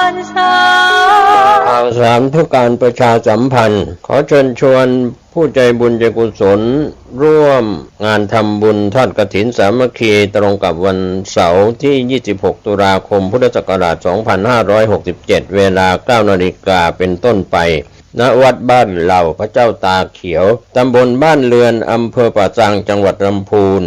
รรษาข่าวสารเพื่อการประชาสัมพันธ์ขอเชิญชวนผู้ใจบุญใจกุศลร่วมงานทำบุญทอดกฐินสามัคคีตรงกับวันเสาร์ที่ 26 ตุลาคม พุทธศักราช 2567 เวลา 9 นาฬิกาเป็นต้นไปณวัดบ้านเหล่าพระเจ้าตาเขียวตำบลบ้านเรือนอำเภอป่าซังจังหวัดลำพูน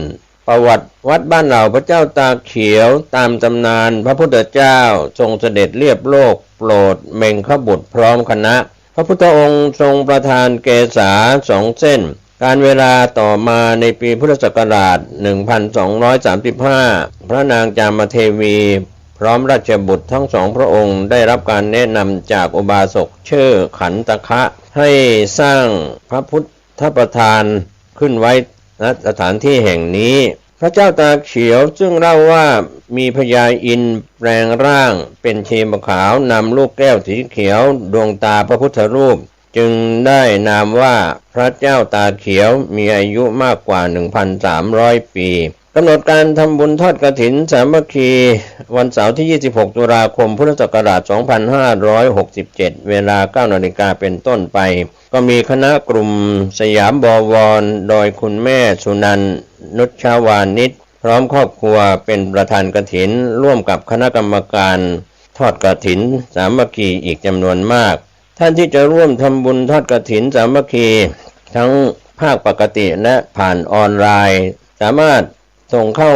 ประวัติวัดบ้านเหล่าพระเจ้าตาเขียวตามตำนานพระพุทธเจ้าทรงเสด็จเลียบโลกโปรดเมงขบุตรพร้อมคณะพระพุทธองค์ทรงประทานเกศา2 เส้นการเวลาต่อมาในปีพุทธศักราช 1235 พระนางจามเทวีพร้อมราชบุตรทั้งสองพระองค์ได้รับการแนะนำจากอุบาสกชื่อขันตคะให้สร้างพระพุทธประธานขึ้นไว้ณสถานที่แห่งนี้พระเจ้าตาเขียวซึ่งเล่าว่ามีพญาอินทร์แปลงร่างเป็นชีมขาวนำลูกแก้วสีเขียวดวงตาพระพุทธรูปจึงได้นามว่าพระเจ้าตาเขียวมีอายุมากกว่า 1,300 ปีกำหนดการทำบุญทอดกฐินสามัคคีวันเสาร์ที่ 26 ตุลาคม พุทธศักราช 2567 เวลา 9 นาฬิกาเป็นต้นไปก็มีคณะกลุ่มสยามบวรโดยคุณแม่สุนันท์นุชวานิชพร้อมครอบครัวเป็นประธานกฐินร่วมกับคณะกรรมการทอดกฐินสามัคคีอีกจำนวนมากท่านที่จะร่วมทำบุญทอดกฐินสามัคคีทั้งภาคปกติและผ่านออนไลน์สามารถส่งเข้า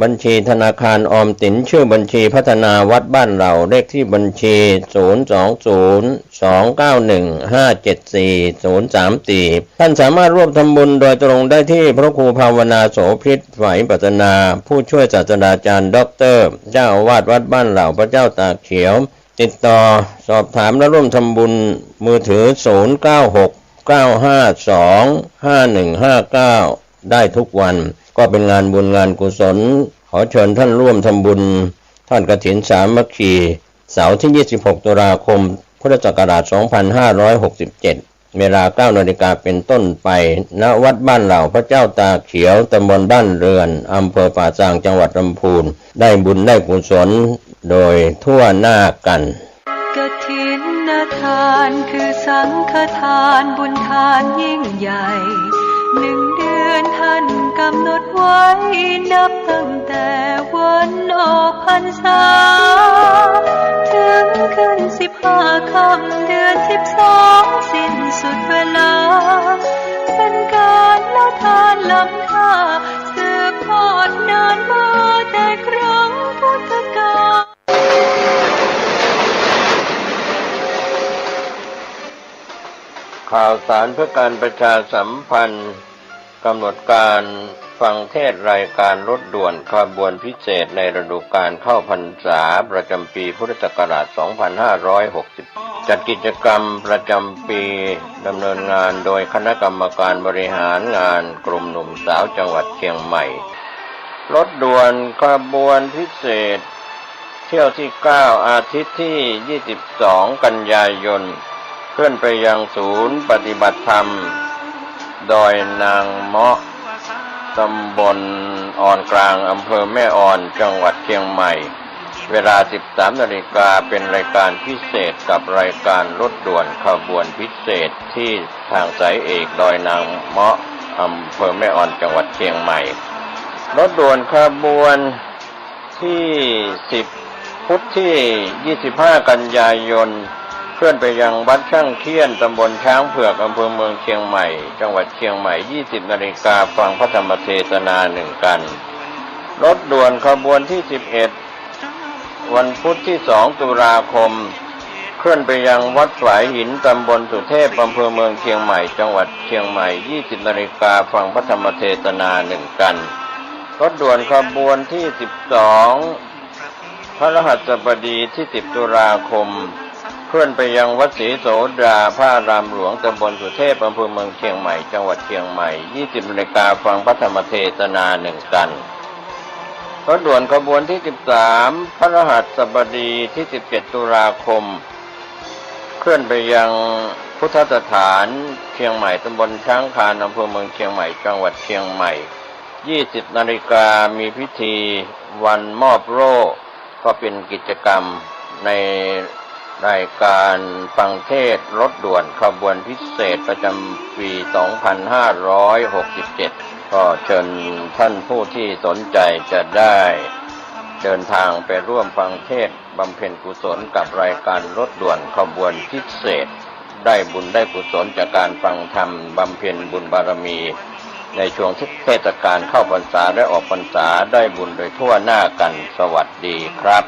บัญชีธนาคารออมสินชื่อบัญชีพัฒนาวัดบ้านเราเลขที่บัญชี 02029157434 ท่านสามารถร่วมทำบุญโดยตรงได้ที่พระครูภาวนาโสภิตไหวปัตนาผู้ช่วยศาสตราจารย์ด็อกเตอร์เจ้าอาวาสวัดบ้านเหล่าพระเจ้าตากเขียวติดต่อสอบถามและร่วมทำบุญมือถือ 0969525159 ได้ทุกวันก็เป็นงานบุญงานกุศลขอเชิญท่านร่วมทำบุญทอดกฐินสามัคคีเสาร์ที่ 26 ตุลาคม พุทธศักราช 2567 เวลา 9 นาฬิกาเป็นต้นไปณวัดบ้านเหล่าพระเจ้าตาเขียวตำบลบ้านเรือนอำเภอป่าซังจังหวัดลำพูนได้บุญได้กุศลโดยทั่วหน้ากันกฐินทานคือสังฆทานบุญทานยิ่งใหญ่1 เดือนท่านกำหนดไว้นับตั้งแต่วันออกพรรษาถึงขึ้น15 ค่ำเดือน 12สิ้นสุดเวลาเป็นการละทานล้ำค่าสืบทอดนานมาแต่ครั้งพุทธกาลข่าวสารเพื่อการประชาสัมพันธ์กำหนดการฟังเทศรายการรถด่วนขบวนพิเศษในฤดูกาลเข้าพรรษาประจำปีพุทธศักราช 2560 จัดกิจกรรมประจำปีดำเนินงานโดยคณะกรรมการบริหารงานกลุ่มหนุ่มสาวจังหวัดเชียงใหม่รถด่วนขบวนพิเศษเที่ยวที่ 9 อาทิตย์ที่ 22 กันยายนเคลื่อนไปยังศูนย์ปฏิบัติธรรมดอยนางเมาะตำบลอ่อนกลางอำเภอแม่อ่อนจังหวัดเชียงใหม่เวลา 13 นาฬิกาเป็นรายการพิเศษกับรายการรถด่วนขบวนพิเศษที่ทางสายเอกดอยนางเมาะอำเภอแม่อ่อนจังหวัดเชียงใหม่รถด่วนขบวนที่ 10 พุธที่ 25 กันยายนเคลื่อนไปยังวัดช่างเคียนตำบลช้างเผือกอำเภอเมืองเชียงใหม่จังหวัดเชียงใหม่ 20 นาฬิกาฟังพระธรรมเทศนา1 กันรถด่วนขบวนที่ 11 วันพุธที่ 2 ตุลาคมเคลื่อนไปยังวัดฝายหินตำบลสุเทพอำเภอเมืองเชียงใหม่จังหวัดเชียงใหม่ 20 นาฬิกาฟังพระธรรมเทศนา1 กันรถด่วนขบวนที่ 12 พฤหัสบดีที่ 10 ตุลาคมเคลื่อนไปยังวัดศรีโสดาพระอารามหลวงตำบลสุเทพอำเภอเมืองเชียงใหม่จังหวัดเชียงใหม่ 20 นาฬิกาฟังพระธรรมเทศนา1 กันรถด่วนขบวนที่ 13 พฤหัสบดีที่ 17 ตุลาคมเคลื่อนไปยังพุทธสถานเชียงใหม่ตำบลช้างคานอำเภอเมืองเชียงใหม่จังหวัดเชียงใหม่ 20 นาฬิกามีพิธีวันมอบโล่ก็เป็นกิจกรรม ในรายการฟังเทศรถด่วนขบวนพิเศษประจำปี 2567 ก็เชิญท่านผู้ที่สนใจจะได้เดินทางไปร่วมฟังเทศบำเพ็ญกุศลกับรายการรถด่วนขบวนพิเศษได้บุญได้กุศลจากการฟังธรรมบำเพ็ญบุญบารมีในช่วงเทศกาลเข้าพรรษาและออกพรรษาได้บุญโดยทั่วหน้ากันสวัสดีครับ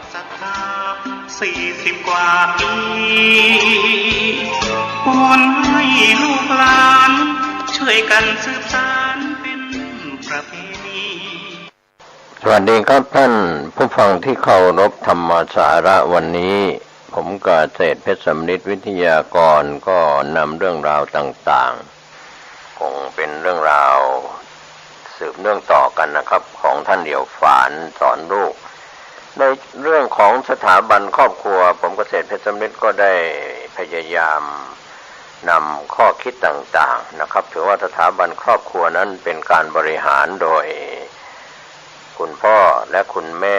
40 กว่าปีวอนให้ลูกหลานช่วยกันสืบสานเป็นประเพณีสวัสดีครับท่านผู้ฟังที่เคารพธรรมสาระวันนี้ผมกเกษตรเพชรสำริดวิทยากรก็นำเรื่องราวต่างๆคงเป็นเรื่องราวสืบเนื่องต่อกันนะครับของท่านเดี่ยวฝานสอนลูกในเรื่องของสถาบันครอบครัวผมเกษตรเพชรสำริดก็ได้พยายามนำข้อคิดต่างๆนะครับถือว่าสถาบันครอบครัวนั้นเป็นการบริหารโดยคุณพ่อและคุณแม่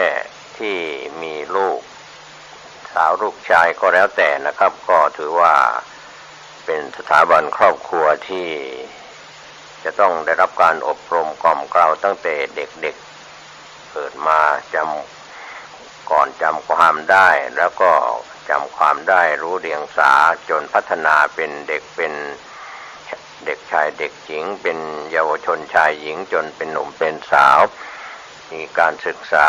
ที่มีลูกสาวลูกชายก็แล้วแต่นะครับก็ถือว่าเป็นสถาบันครอบครัวที่จะต้องได้รับการอบรมกล่อมเกลาตั้งแต่เด็กๆเกิดมาจำความได้แล้วก็จำความได้รู้เรียงสาจนพัฒนาเป็นเด็กเป็นเด็กชายเด็กหญิงเป็นเยาวชนชายหญิงจนเป็นหนุ่มเป็นสาวมีการศึกษา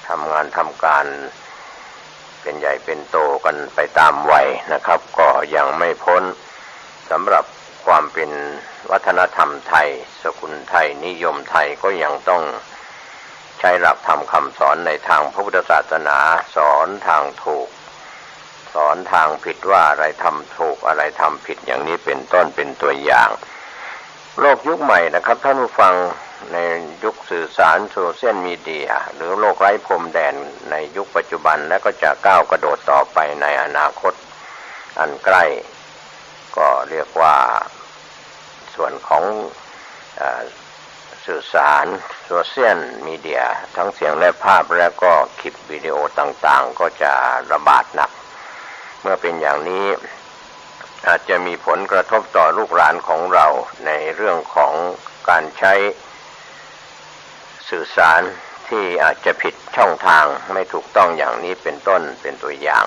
ทำงานทำการเป็นใหญ่เป็นโตกันไปตามวัยนะครับก็ยังไม่พ้นสำหรับความเป็นวัฒนธรรมไทยสกุลไทยนิยมไทยก็ยังต้องใช้หลักธรรมคำสอนในทางพระพุทธศาสนาสอนทางถูกสอนทางผิดว่าอะไรทำถูกอะไรทำผิดอย่างนี้เป็นต้นเป็นตัวอย่างโลกยุคใหม่นะครับท่านผู้ฟังในยุคสื่อสารโซเชียลมีเดียหรือโลกไร้พรมแดนในยุคปัจจุบันและก็จะก้าวกระโดดต่อไปในอนาคตอันใกล้ก็เรียกว่าส่วนของสื่อสารโซเชียลมีเดียทั้งเสียงและภาพและก็คลิปวิดีโอต่างๆก็จะระบาดหนักเมื่อเป็นอย่างนี้อาจจะมีผลกระทบต่อลูกหลานของเราในเรื่องของการใช้สื่อสารที่อาจจะผิดช่องทางไม่ถูกต้องอย่างนี้เป็นต้นเป็นตัวอย่าง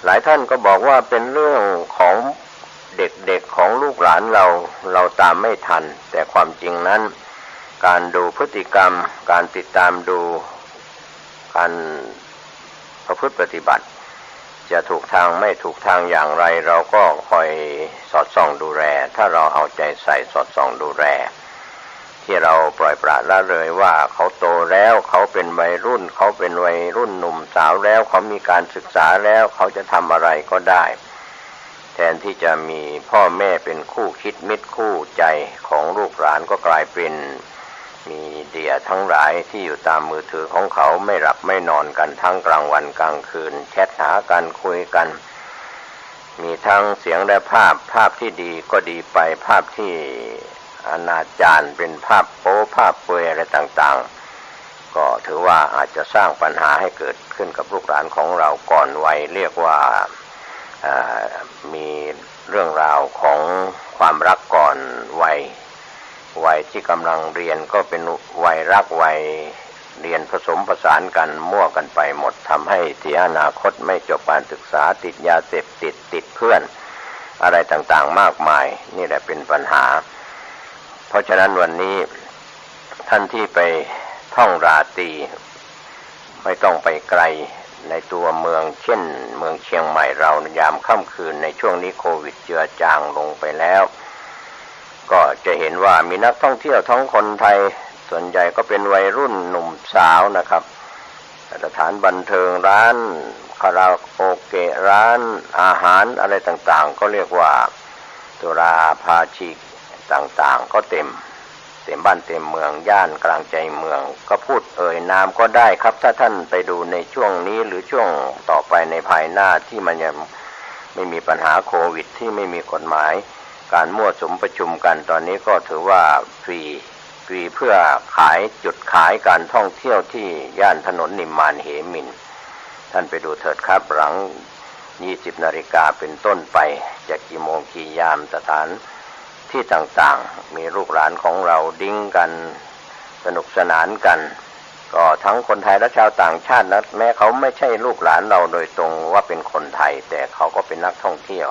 หลายท่านก็บอกว่าเป็นเรื่องของเด็กๆของลูกหลานเราตามไม่ทันแต่ความจริงนั้นการดูพฤติกรรมการติดตามดูการประพฤติปฏิบัติจะถูกทางไม่ถูกทางอย่างไรเราก็คอยสอดส่องดูแลถ้าเราเอาใจใส่สอดส่องดูแลที่เราปล่อยปละละเลยว่าเขาโตแล้วเขาเป็นวัยรุ่นเขาเป็นวัยรุ่นหนุ่มสาวแล้วเขามีการศึกษาแล้วเขาจะทำอะไรก็ได้แทนที่จะมีพ่อแม่เป็นคู่คิดมิตรคู่ใจของลูกหลานก็กลายเป็นมีเดียทั้งหลายที่อยู่ตามมือถือของเขาไม่หลับไม่นอนกันทั้งกลางวันกลางคืนแชทหากันคุยกันมีทั้งเสียงและภาพที่ดีก็ดีไปภาพที่อนาจารเป็นภาพโป๊ภาพเปลือยอะไรต่างๆก็ถือว่าอาจจะสร้างปัญหาให้เกิดขึ้นกับลูกหลานของเราก่อนวัยเรียกว่ามีเรื่องราวของความรักก่อนวัยที่กำลังเรียนก็เป็นวัยรักวัยเรียนผสมผสานกันมั่วกันไปหมดทำให้เสียอนาคตไม่จบการศึกษาติดยาเสพติดติดเพื่อนอะไรต่างๆมากมายนี่แหละเป็นปัญหาเพราะฉะนั้นวันนี้ท่านที่ไปท่องราตรีไม่ต้องไปไกลในตัวเมืองเช่นเมืองเชียงใหม่เรายามค่ำคืนในช่วงนี้โควิดเจือจางลงไปแล้วก็จะเห็นว่ามีนักท่องเที่ยวทั้งคนไทยส่วนใหญ่ก็เป็นวัยรุ่นหนุ่มสาวนะครับสถานบันเทิงร้านคาราโอเกะร้านอาหารอะไรต่างๆก็เรียกว่าตุลาภาชิกต่างๆก็เต็มบ้านเต็มเมืองย่านกลางใจเมืองก็พูดนามก็ได้ครับถ้าท่านไปดูในช่วงนี้หรือช่วงต่อไปในภายหน้าที่มันยังไม่มีปัญหาโควิดที่ไม่มีกฎหมายการมั่วสุมประชุมกันตอนนี้ก็ถือว่าฟรีเพื่อขายจุดขายการท่องเที่ยวที่ย่านถนนนิมมานเหมิน ท่านไปดูเถิดครับหลัง20 นาฬิกาเป็นต้นไปจะกี่โมงกี่ยามสถานที่ต่างๆมีลูกหลานของเราดิ้งกันสนุกสนานกันก็ทั้งคนไทยและชาวต่างชาตินะแม้เขาไม่ใช่ลูกหลานเราโดยตรงว่าเป็นคนไทยแต่เขาก็เป็นนักท่องเที่ยว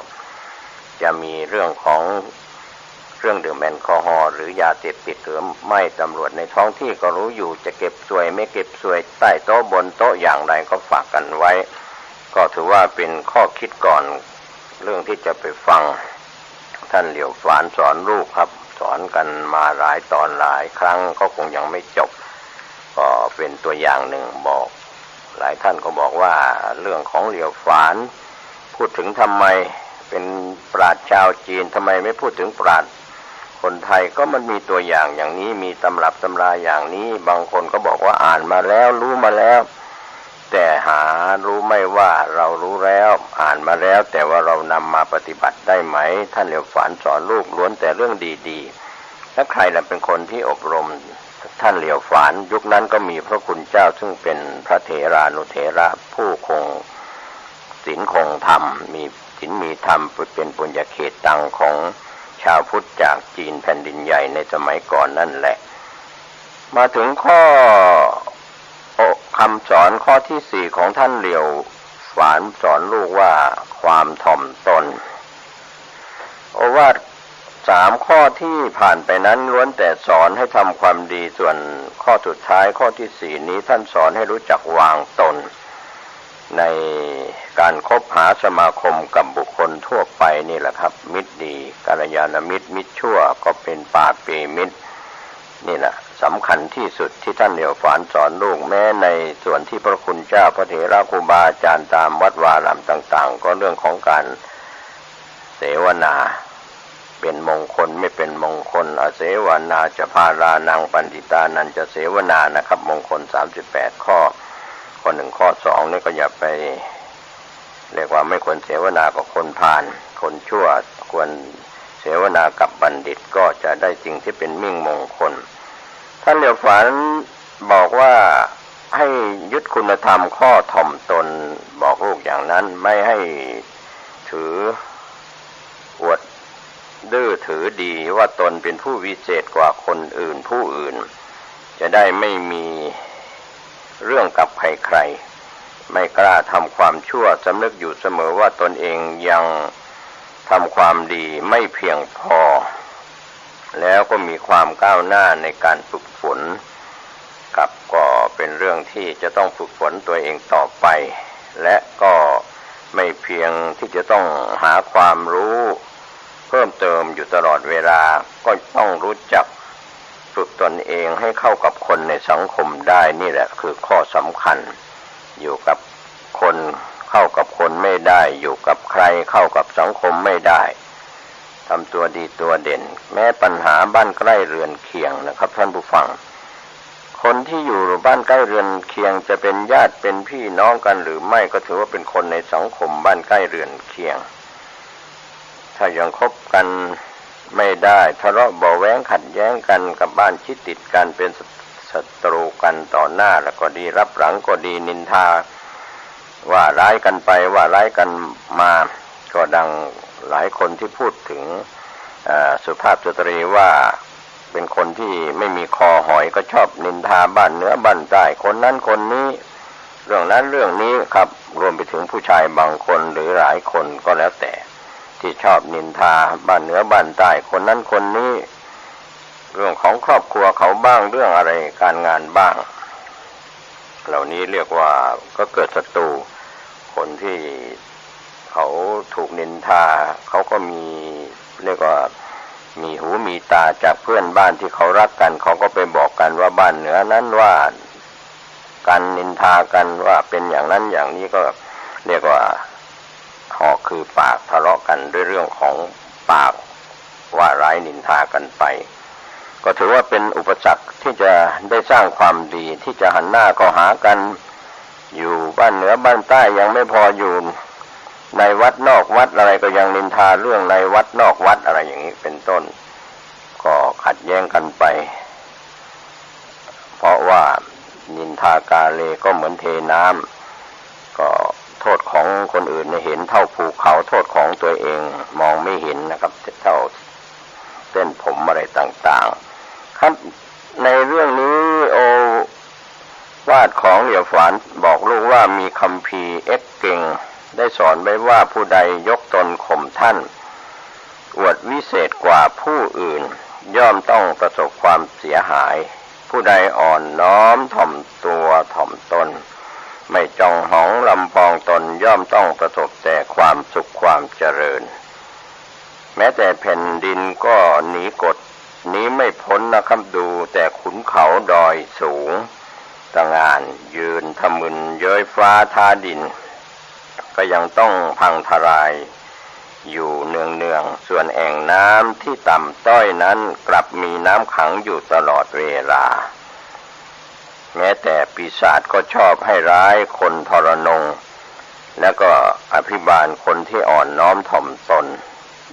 จะมีเรื่องของเครื่องดื่มแอลกอฮอล์หรือยาเสพติดหรือไม่ตำรวจในท้องที่ก็รู้อยู่จะเก็บสวยไม่เก็บสวยใต้โต๊ะบนโต๊ะอย่างไรก็ฝากกันไว้ก็ถือว่าเป็นข้อคิดก่อนเรื่องที่จะไปฟังท่านเหลียวฝานสอนลูกครับสอนกันมาหลายตอนหลายครั้งก็คงยังไม่จบก็เป็นตัวอย่างหนึ่งบอกหลายท่านก็บอกว่าเรื่องของเหลียวฝานพูดถึงทำไมเป็นปราชญ์ชาวจีนทำไมไม่พูดถึงปราชญ์คนไทยก็มันมีตัวอย่างอย่างนี้มีตำรับตำราอย่างนี้บางคนก็บอกว่าอ่านมาแล้วรู้มาแล้วแต่หารู้ไม่ว่าเรารู้แล้วอ่านมาแล้วแต่ว่าเรานำมาปฏิบัติได้ไหมท่านเหลียวฝานสอนลูกล้วนแต่เรื่องดีๆและใครล่ะเป็นคนที่อบรมท่านเหลียวฝานยุคนั้นก็มีพระคุณเจ้าซึ่งเป็นพระเถรานุเถระผู้คงศีลคงธรรมมีศีลมีธรรมเป็นปุญญเขตตังของชาวพุทธจากจีนแผ่นดินใหญ่ในสมัยก่อนนั่นแหละมาถึงข้อคำสอนข้อที่4ของท่านเหลียวฝานสอนลูกว่าความถ่อมตนโอวาท3ข้อที่ผ่านไปนั้นล้วนแต่สอนให้ทำความดีส่วนข้อสุดท้ายข้อที่4นี้ท่านสอนให้รู้จักวางตนในการคบหาสมาคมกับบุคคลทั่วไปนี่แหละครับมิตรดีกัลยาณมิตรมิตรชั่วก็เป็นปาปีมิตรนี่แหละสำคัญที่สุดที่ท่านเหลียวฝานสอนลูกแม้ในส่วนที่พระคุณเจ้าพระเถระครูบาอาจารย์ตามวัดวารามต่างๆก็เรื่องของการเสวนาเป็นมงคลไม่เป็นมงคลอเสวนาจะพารานังปันติตานันจะเสวนานะครับมงคล38ข้อ1ข้อ2นี่ก็อย่าไปเรียกว่าไม่ควรเสวนากับคนพาลคนชั่วควรเสวนากับบัณฑิตก็จะได้สิ่งที่เป็นมิ่งมงคลท่านเหลียวฝานบอกว่าให้ยึดคุณธรรมข้อถ่อมตนบอกลูกอย่างนั้นไม่ให้ถืออวดดื้อถือดีว่าตนเป็นผู้วิเศษกว่าคนอื่นผู้อื่นจะได้ไม่มีเรื่องกับใครๆไม่กล้าทำความชั่วสำนึกอยู่เสมอว่าตนเองยังทำความดีไม่เพียงพอแล้วก็มีความก้าวหน้าในการฝึกฝนกับก็เป็นเรื่องที่จะต้องฝึกฝนตัวเองต่อไปและก็ไม่เพียงที่จะต้องหาความรู้เพิ่มเติมอยู่ตลอดเวลาก็ต้องรู้จักฝึกตนเองให้เข้ากับคนในสังคมได้นี่แหละคือข้อสำคัญอยู่กับคนเข้ากับคนไม่ได้อยู่กับใครเข้ากับสังคมไม่ได้ทำตัวดีตัวเด่นแม้ปัญหาบ้านใกล้เรือนเคียงนะครับท่านผู้ฟังคนที่อยู่บ้านใกล้เรือนเคียงจะเป็นญาติเป็นพี่น้องกันหรือไม่ก็ถือว่าเป็นคนในสังคมบ้านใกล้เรือนเคียงถ้ายังคบกันไม่ได้ทะเลาะเบาะแว้งขัดแย้งกันกับบ้านชิดติดกันเป็นศัตรูกันต่อหน้าแล้วก็ดีรับหลังก็ดีนินทาว่าร้ายกันไปว่าร้ายกันมาก็ดังหลายคนที่พูดถึงสุภาพสตรีว่าเป็นคนที่ไม่มีคอหอยก็ชอบนินทาบ้านเหนือบ้านใต้คนนั้นคนนี้เรื่องนั้นเรื่องนี้ครับรวมไปถึงผู้ชายบางคนหรือหลายคนก็แล้วแต่ที่ชอบนินทาบ้านเหนือบ้านใต้คนนั้นคนนี้เรื่องของครอบครัวเขาบ้างเรื่องอะไรการงานบ้างเหล่านี้เรียกว่าก็เกิดศัตรูคนที่เขาถูกนินทาเขาก็มีเรียกว่ามีหูมีตาจากเพื่อนบ้านที่เขารักกันเขาก็ไปบอกกันว่าบ้านเหนือนั้นว่าการนินทากันว่าเป็นอย่างนั้นอย่างนี้ก็เรียกว่าหอกคือปากทะเลาะกันด้วยเรื่องของปากว่าร้ายนินทากันไปก็ถือว่าเป็นอุปสรรคที่จะได้สร้างความดีที่จะหันหน้าเข้าหากันอยู่บ้านเหนือบ้านใต้ยังไม่พออยู่ในวัดนอกวัดอะไรก็ยังนินทาเรื่องในวัดนอกวัดอะไรอย่างนี้เป็นต้นก็ขัดแย้งกันไปเพราะว่านินทากาเลก็เหมือนเทน้ำก็ ของคนอื่นเห็นเท่าภูเขาโทษของตัวเองมองไม่เห็นนะครับเท่าเส้นผมอะไรต่างๆครับในเรื่องนี้โอวาทของเหลียวฝานบอกลูกว่ามีคัมภีร์เอ็กเก่งได้สอนไว้ว่าผู้ใดยกตนข่มท่านอวดวิเศษกว่าผู้อื่นย่อมต้องประสบความเสียหายผู้ใดอ่อนน้อมถ่อมตัวถ่อมตนไม่จองหองลำพองตนย่อมต้องประสบแต่ความสุขความเจริญแม้แต่แผ่นดินก็หนีกฎนี้ไม่พ้นนะครับดูแต่ขุนเขาดอยสูงตะงานยืนทะมึนเย้ยฟ้าท้าดินก็ยังต้องพังทลายอยู่เนืองๆส่วนแอ่งน้ำที่ต่ำต้อยนั้นกลับมีน้ำขังอยู่ตลอดเวลาแม้แต่ปีศาจก็ชอบให้ร้ายคนทรนงแล้วก็อภิบาลคนที่อ่อนน้อมถ่อมตน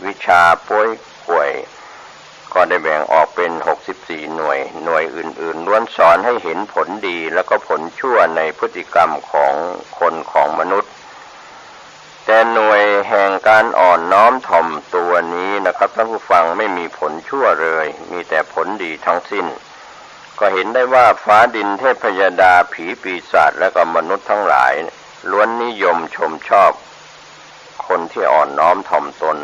วิชาป่วยป่วยก็ได้แบ่งออกเป็น64หน่วยอื่นๆล้วนสอนให้เห็นผลดีแล้วก็ผลชั่วในพฤติกรรมของคนของมนุษย์แต่หน่วยแห่งการอ่อนน้อมถ่อมตัวนี้นะครับท่านผู้ฟังไม่มีผลชั่วเลยมีแต่ผลดีทั้งสิ้นก็เห็นได้ว่าฟ้าดินเทพยดาผีปีศาจและก็มนุษย์ทั้งหลายล้วนนิยมชมชอบคนที่อ่อนน้อมถ่อมตน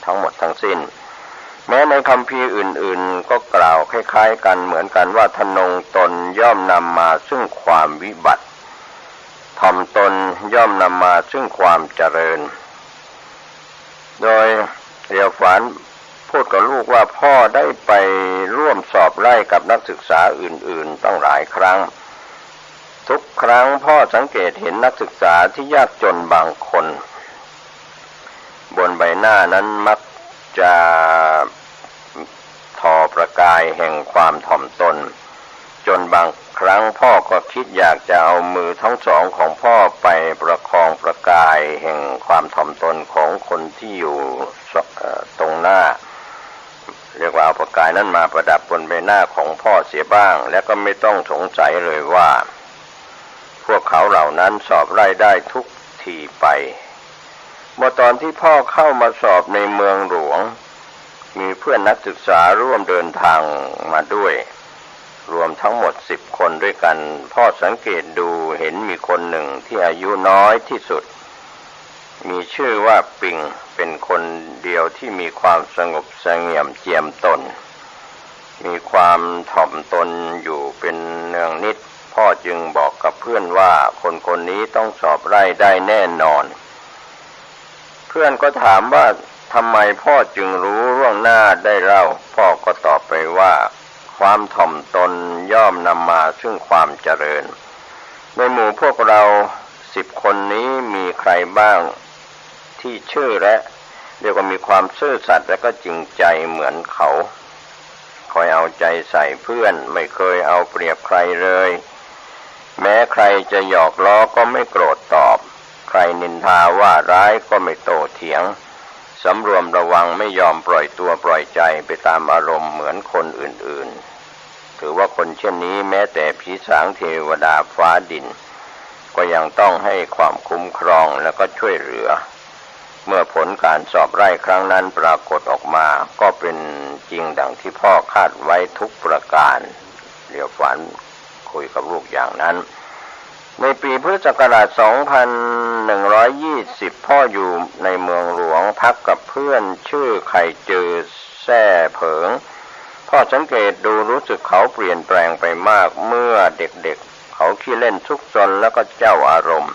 ทั้งหมดทั้งสิ้นแม้ในคัมภีร์อื่นๆก็กล่าวคล้ายๆกันเหมือนกันว่าทนงตนย่อมนำมาซึ่งความวิบัติถ่อมตนย่อมนำมาซึ่งความเจริญโดยเหลียวฝานพูดกับลูกว่าพ่อได้ไปร่วมสอบไล่กับนักศึกษาอื่นๆตั้งหลายครั้งทุกครั้งพ่อสังเกตเห็นนักศึกษาที่ยากจนบางคนบนใบหน้านั้นมักจะทอประกายแห่งความถ่อมตนจนบางครั้งพ่อก็คิดอยากจะเอามือทั้งสองของพ่อไปประคองประกายแห่งความถ่อมตนของคนที่อยู่ตรงหน้าเรียกว่าเอาประกายนั้นมาประดับบนใบหน้าของพ่อเสียบ้างและก็ไม่ต้องสงสัยเลยว่าพวกเขาเหล่านั้นสอบไล่ได้ทุกทีไปเมื่อตอนที่พ่อเข้ามาสอบในเมืองหลวงมีเพื่อนนักศึกษาร่วมเดินทางมาด้วยรวมทั้งหมด10 คนด้วยกันพ่อสังเกตดูเห็นมีคนหนึ่งที่อายุน้อยที่สุดมีชื่อว่าปิงเป็นคนเดียวที่มีความสงบเสงี่ยมเจียมตนมีความถ่อมตนอยู่เป็นเนืองนิดพ่อจึงบอกกับเพื่อนว่าคนนี้ต้องสอบไล่ได้แน่นอนเพื่อนก็ถามว่าทำไมพ่อจึงรู้ล่วงหน้าได้เล่าพ่อก็ตอบไปว่าความถ่อมตนย่อมนำมาซึ่งความเจริญในหมู่พวกเรา10 คนนี้มีใครบ้างที่ชื่อและเรียกว่ามีความซื่อสัตย์และก็จริงใจเหมือนเขาคอยเอาใจใส่เพื่อนไม่เคยเอาเปรียบใครเลยแม้ใครจะหยอกล้อก็ไม่โกรธตอบใครนินทาว่าร้ายก็ไม่โต้เถียงสำรวมระวังไม่ยอมปล่อยตัวปล่อยใจไปตามอารมณ์เหมือนคนอื่นๆถือว่าคนเช่นนี้แม้แต่ผีสางเทวดาฟ้าดินก็ยังต้องให้ความคุ้มครองและก็ช่วยเหลือเมื่อผลการสอบไล่ครั้งนั้นปรากฏออกมาก็เป็นจริงดังที่พ่อคาดไว้ทุกประการเหลียวฝานคุยกับลูกอย่างนั้นในปีพุทธศักราช 2120 พ่ออยู่ในเมืองหลวงพักกับเพื่อนชื่อไข่จือแซ่เผิงพ่อสังเกตดูรู้สึกเขาเปลี่ยนแปลงไปมากเมื่อเด็กๆเขาขี้เล่นซุกซนแล้วก็เจ้าอารมณ์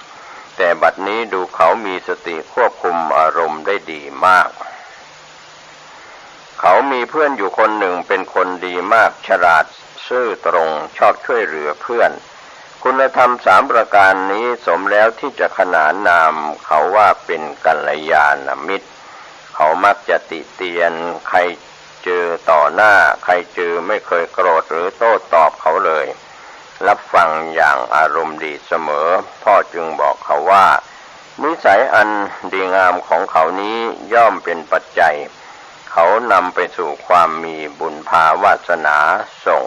แต่บัดนี้ดูเขามีสติควบคุมอารมณ์ได้ดีมากเขามีเพื่อนอยู่คนหนึ่งเป็นคนดีมากฉลาดซื่อตรงชอบช่วยเหลือเพื่อนคุณธรรม3 ประการนี้สมแล้วที่จะขนานนามเขาว่าเป็นกัลยาณมิตรเขามักจะติเตียนใครเจอต่อหน้าใครเจอไม่เคยโกรธหรือโต้ตอบเขาเลยรับฟังอย่างอารมณ์ดีเสมอพ่อจึงบอกเขาว่านิสัยอันดีงามของเขานี้ย่อมเป็นปัจจัยเขานำไปสู่ความมีบุญภาวาสนาส่ง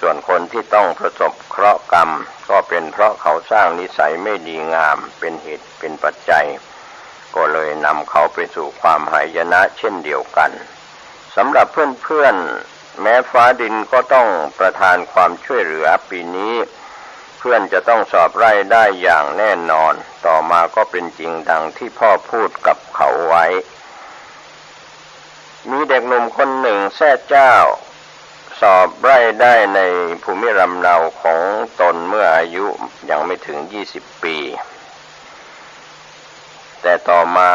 ส่วนคนที่ต้องประสบเคราะห์กรรมก็เป็นเพราะเขาสร้างนิสัยไม่ดีงามเป็นเหตุเป็นปัจจัยก็เลยนำเขาไปสู่ความหายนะเช่นเดียวกันสำหรับเพื่อนๆแม้ฟ้าดินก็ต้องประทานความช่วยเหลือปีนี้เพื่อนจะต้องสอบไล่ได้อย่างแน่นอนต่อมาก็เป็นจริงดังที่พ่อพูดกับเขาไว้มีเด็กหนุ่มคนหนึ่งแท้เจ้าสอบไล่ได้ในภูมิลำเนาของตนเมื่ออายุยังไม่ถึง20 ปีแต่ต่อมา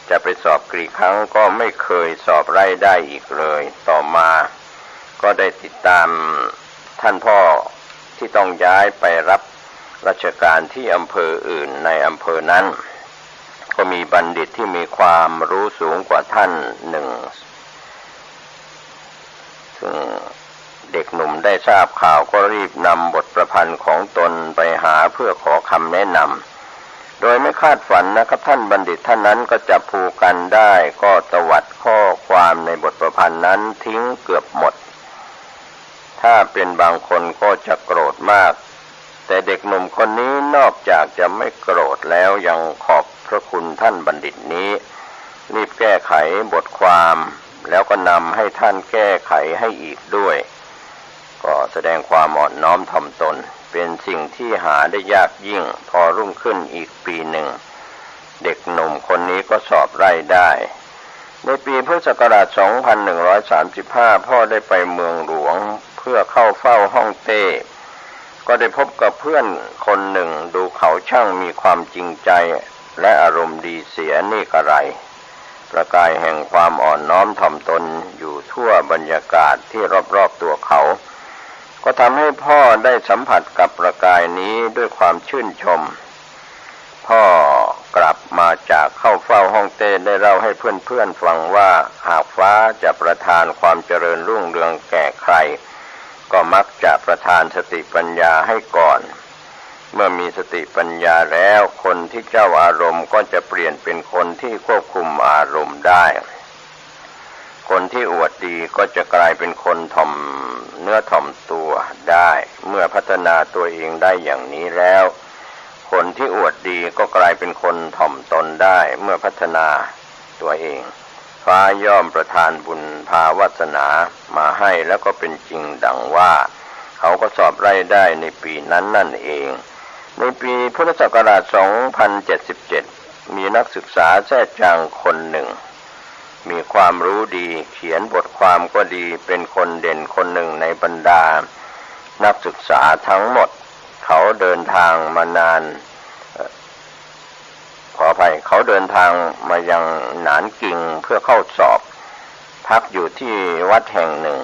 จะไปสอบกี่ครั้งก็ไม่เคยสอบไล่ได้อีกเลยต่อมาก็ได้ติดตามท่านพ่อที่ต้องย้ายไปรับราชการที่อำเภออื่นในอำเภอนั้นก็มีบัณฑิตที่มีความรู้สูงกว่าท่านหนึ่งซึ่งเด็กหนุ่มได้ทราบข่าวก็รีบนำบทประพันธ์ของตนไปหาเพื่อขอคำแนะนำโดยไม่คาดฝันนะครับท่านบัณฑิตท่านนั้นก็จับผูกกันได้ก็ตวัดข้อความในบทประพันธ์นั้นทิ้งเกือบหมดถ้าเป็นบางคนก็จะโกรธมากแต่เด็กหนุ่มคนนี้นอกจากจะไม่โกรธแล้วยังขอบพระคุณท่านบัณฑิตนี้รีบแก้ไขบทความแล้วก็นำให้ท่านแก้ไขให้อีกด้วยก็แสดงความอ่อนน้อมถ่อมตนเป็นสิ่งที่หาได้ยากยิ่งพอรุ่งขึ้นอีกปีหนึ่งเด็กหนุ่มคนนี้ก็สอบไล่ได้ในปีพุทธศักราช 2135 พ่อได้ไปเมืองหลวงเพื่อเข้าเฝ้าฮ่องเต้ก็ได้พบกับเพื่อนคนหนึ่งดูเขาช่างมีความจริงใจและอารมณ์ดีเสียนี่กระไรประกายแห่งความอ่อนน้อมถ่อมตนอยู่ทั่วบรรยากาศที่รอบๆตัวเขาก็ทำให้พ่อได้สัมผัสกับประกายนี้ด้วยความชื่นชมพ่อกลับมาจากเข้าเฝ้าฮ่องเต้ได้เล่าให้เพื่อนๆฟังว่าหากฟ้าจะประทานความเจริญรุ่งเรืองแก่ใครก็มักจะประทานสติปัญญาให้ก่อนเมื่อมีสติปัญญาแล้วคนที่เจ้าอารมณ์ก็จะเปลี่ยนเป็นคนที่ควบคุมอารมณ์ได้คนที่อวดดีก็จะกลายเป็นคนถ่อมเนื้อถ่อมตัวได้เมื่อพัฒนาตัวเองได้อย่างนี้แล้วคนที่อวดดีก็กลายเป็นคนถ่อมตนได้เมื่อพัฒนาตัวเองฟ้าย่อมประทานบุญพาวาสนามาให้แล้วก็เป็นจริงดังว่าเขาก็สอบไล่ได้ในปีนั้นนั่นเองในปีพุทธศักราช 2077 มีนักศึกษาแท้จางคนหนึ่งมีความรู้ดีเขียนบทความก็ดีเป็นคนเด่นคนหนึ่งในบรรดานักศึกษาทั้งหมดเขาเดินทางมานานเขาเดินทางมายังหนานกิงเพื่อเข้าสอบพักอยู่ที่วัดแห่งหนึ่ง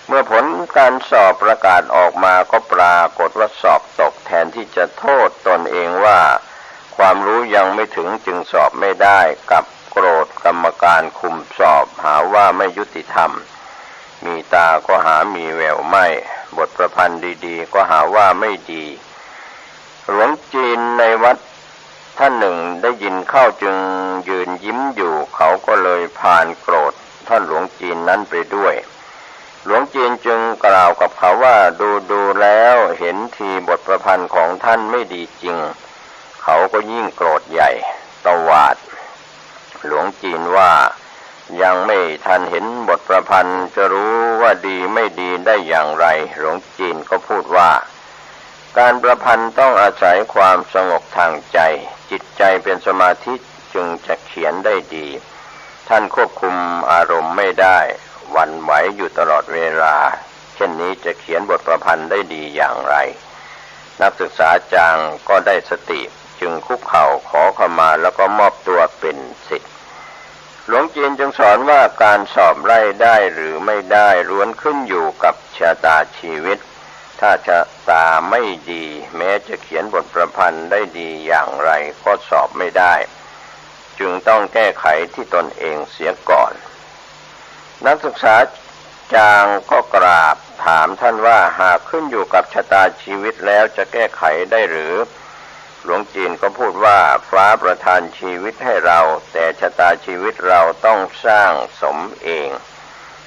เมื่อผลการสอบประกาศออกมาก็ปรากฏว่าสอบตกแทนที่จะโทษตนเองว่าความรู้ยังไม่ถึงจึงสอบไม่ได้กับโกรธกรรมการคุมสอบหาว่าไม่ยุติธรรมมีตาก็หามีแววไม่บทประพันธ์ดีๆก็หาว่าไม่ดีหลวงจีนในวัดท่านหนึ่งได้ยินเข้าจึงยืนยิ้มอยู่เขาก็เลยผ่านโกรธท่านหลวงจีนนั้นไปด้วยหลวงจีนจึงกล่าวกับเขาว่าดูแล้วเห็นทีบทประพันธ์ของท่านไม่ดีจริงเขาก็ยิ่งโกรธใหญ่ตวาดหลวงจีนว่ายังไม่ทันเห็นบทประพันธ์จะรู้ว่าดีไม่ดีได้อย่างไรหลวงจีนก็พูดว่าการประพันธ์ต้องอาศัยความสงบทางใจจิตใจเป็นสมาธิจึงจะเขียนได้ดีท่านควบคุมอารมณ์ไม่ได้หวั่นไหวอยู่ตลอดเวลาเช่นนี้จะเขียนบทประพันธ์ได้ดีอย่างไรนักศึกษาจางก็ได้สติจึงคุกเข่าขอขมาแล้วก็มอบตัวเป็นศิษย์หลวงจีนจึงสอนว่าการสอบไล่ได้หรือไม่ได้ล้วนขึ้นอยู่กับชะตาชีวิตถ้าชะตาไม่ดีแม้จะเขียนบทประพันธ์ได้ดีอย่างไรก็สอบไม่ได้จึงต้องแก้ไขที่ตนเองเสียก่อนนักศึกษาจางก็กราบถามท่านว่าหากขึ้นอยู่กับชะตาชีวิตแล้วจะแก้ไขได้หรือหลวงจีนก็พูดว่าฟ้าประทานชีวิตให้เราแต่ชะตาชีวิตเราต้องสร้างสมเอง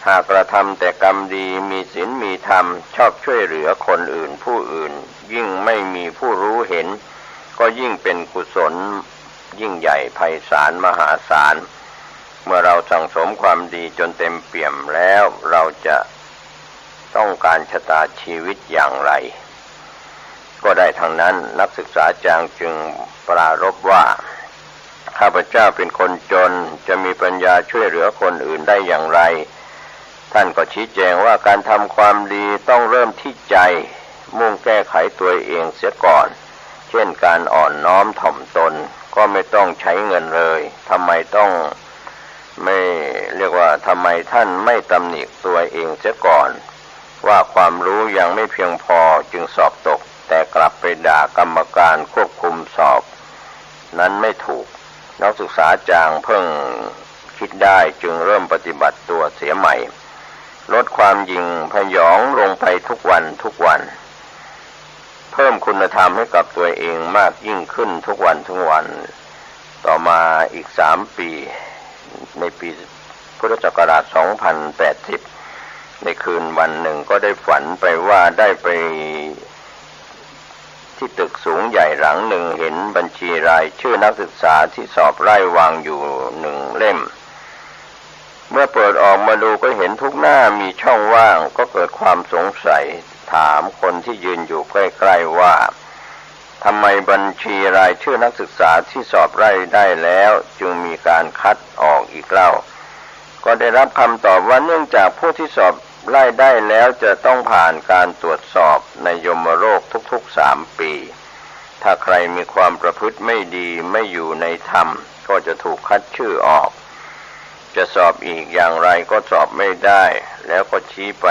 หากกระทำแต่กรรมดีมีศีลมีธรรมชอบช่วยเหลือคนอื่นผู้อื่นยิ่งไม่มีผู้รู้เห็นก็ยิ่งเป็นกุศลยิ่งใหญ่ไพศาลมหาศาลเมื่อเราสั่งสมความดีจนเต็มเปี่ยมแล้วเราจะต้องการชะตาชีวิตอย่างไรก็ได้ทั้งนั้นนักศึกษาจางจึงปรารภว่าข้าพเจ้าเป็นคนจนจะมีปัญญาช่วยเหลือคนอื่นได้อย่างไรท่านก็ชี้แจงว่าการทำความดีต้องเริ่มที่ใจมุ่งแก้ไขตัวเองเสียก่อนเช่นการอ่อนน้อมถ่อมตนก็ไม่ต้องใช้เงินเลยทำไมต้องไม่เรียกว่าทำไมท่านไม่ตำหนิตัวเองเสียก่อนว่าความรู้ยังไม่เพียงพอจึงสอบตกแต่กลับไปด่ากรรมการควบคุมสอบนั้นไม่ถูกนักศึกษาจางเพิ่งคิดได้จึงเริ่มปฏิบัติตัวเสียใหม่ลดความหยิ่งพยองลงไปทุกวันเพิ่มคุณธรรมให้กับตัวเองมากยิ่งขึ้นทุกวันต่อมาอีก3 ปีในปีพุทธศักราช2080ในคืนวันหนึ่งก็ได้ฝันไปว่าได้ไปที่ตึกสูงใหญ่หลังหนึ่งเห็นบัญชีรายชื่อนักศึกษาที่สอบไล่วางอยู่1 เล่มเมื่อเปิดออกมาดูก็เห็นทุกหน้ามีช่องว่างก็เกิดความสงสัยถามคนที่ยืนอยู่ใกล้ๆว่าทำไมบัญชีรายชื่อนักศึกษาที่สอบไล่ได้แล้วจึงมีการคัดออกอีกเล่าก็ได้รับคำตอบว่าเนื่องจากผู้ที่สอบไล่ได้แล้วจะต้องผ่านการตรวจสอบในยมโลกทุกๆ3 ปีถ้าใครมีความประพฤติไม่ดีไม่อยู่ในธรรมก็จะถูกคัดชื่อออกจะสอบอีกอย่างไรก็สอบไม่ได้แล้วก็ชี้ไป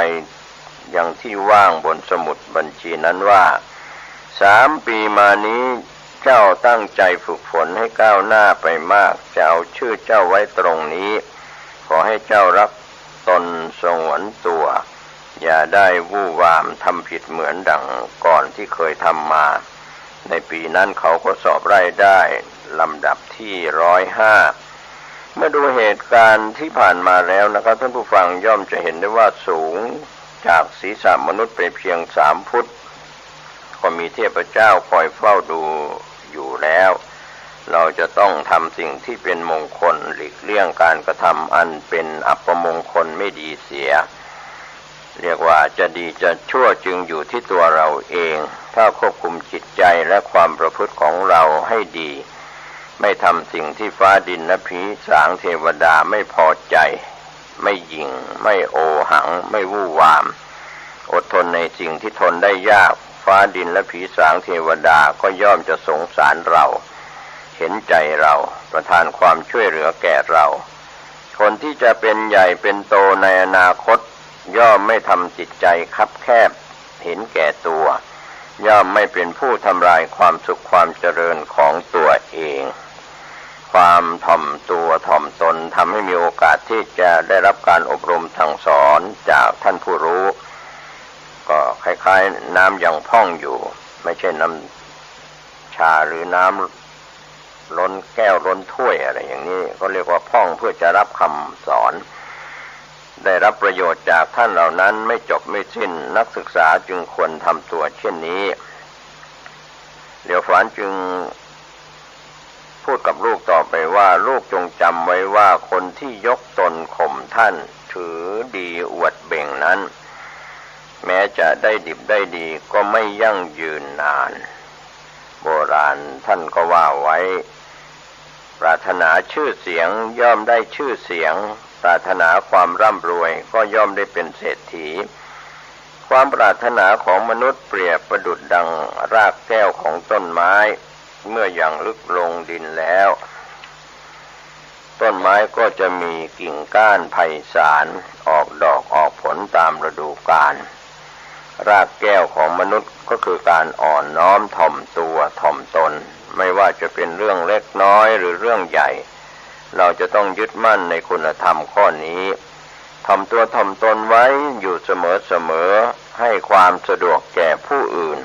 ยังที่ว่างบนสมุดบัญชีนั้นว่า3 ปีมานี้เจ้าตั้งใจฝึกฝนให้ก้าวหน้าไปมากจะเอาชื่อเจ้าไว้ตรงนี้ขอให้เจ้ารักตนสงวนตัวอย่าได้วู่วามทำผิดเหมือนดังก่อนที่เคยทำมาในปีนั้นเขาก็สอบไล่ได้ลำดับที่105เมื่อดูเหตุการณ์ที่ผ่านมาแล้วนะครับท่านผู้ฟังย่อมจะเห็นได้ว่าสูงจากศีรษะมนุษย์ไปเพียง3 ฟุตก็มีเทพเจ้าคอยเฝ้าดูอยู่แล้วเราจะต้องทำสิ่งที่เป็นมงคลหลีกเลี่ยงการกระทำอันเป็นอัปมงคลไม่ดีเสียเรียกว่าจะดีจะชั่วจึงอยู่ที่ตัวเราเองถ้าควบคุมจิตใจและความประพฤติของเราให้ดีไม่ทำสิ่งที่ฟ้าดินและผีสางเทวดาไม่พอใจไม่หยิ่งไม่โอหังไม่วู่วามอดทนในสิ่งที่ทนได้ยากฟ้าดินและผีสางเทวดาก็ย่อมจะสงสารเราเห็นใจเราประทานความช่วยเหลือแก่เราคนที่จะเป็นใหญ่เป็นโตในอนาคตย่อมไม่ทำจิตใจคับแคบเห็นแก่ตัวย่อมไม่เป็นผู้ทำลายความสุขความเจริญของตัวเองความถ่อมตัวถ่อมตนทำให้มีโอกาสที่จะได้รับการอบรมสั่งสอนจากท่านผู้รู้ก็คล้ายๆน้ำยังพ่องอยู่ไม่ใช่น้ำชาหรือน้ำล้นแก้วล้นถ้วยอะไรอย่างนี้ก็เรียกว่าพ่องเพื่อจะรับคำสอนได้รับประโยชน์จากท่านเหล่านั้นไม่จบไม่สิ้นนักศึกษาจึงควรทำตัวเช่นนี้เดี๋ยวฝันจึงพูดกับลูกต่อไปว่าลูกจงจำไว้ว่าคนที่ยกตนข่มท่านถือดีอวดเบ่งนั้นแม้จะได้ดิบได้ดีก็ไม่ยั่งยืนนานโบราณท่านก็ว่าไว้ปรารถนาชื่อเสียงย่อมได้ชื่อเสียงปรารถนาความร่ำรวยก็ย่อมได้เป็นเศรษฐีความปรารถนาของมนุษย์เปรียบประดุจดังรากแก้วของต้นไม้เมื่อยังลึกลงดินแล้วต้นไม้ก็จะมีกิ่งก้านไผ่สารออกดอกออกผลตามฤดูกาลรากแก้วของมนุษย์ก็คือการอ่อนน้อมถ่อมตัวถ่อมตนไม่ว่าจะเป็นเรื่องเล็กน้อยหรือเรื่องใหญ่เราจะต้องยึดมั่นในคุณธรรมข้อนี้ถ่อมตัวถ่อมตนไว้อยู่เสมอให้ความสะดวกแก่ผู้อื่น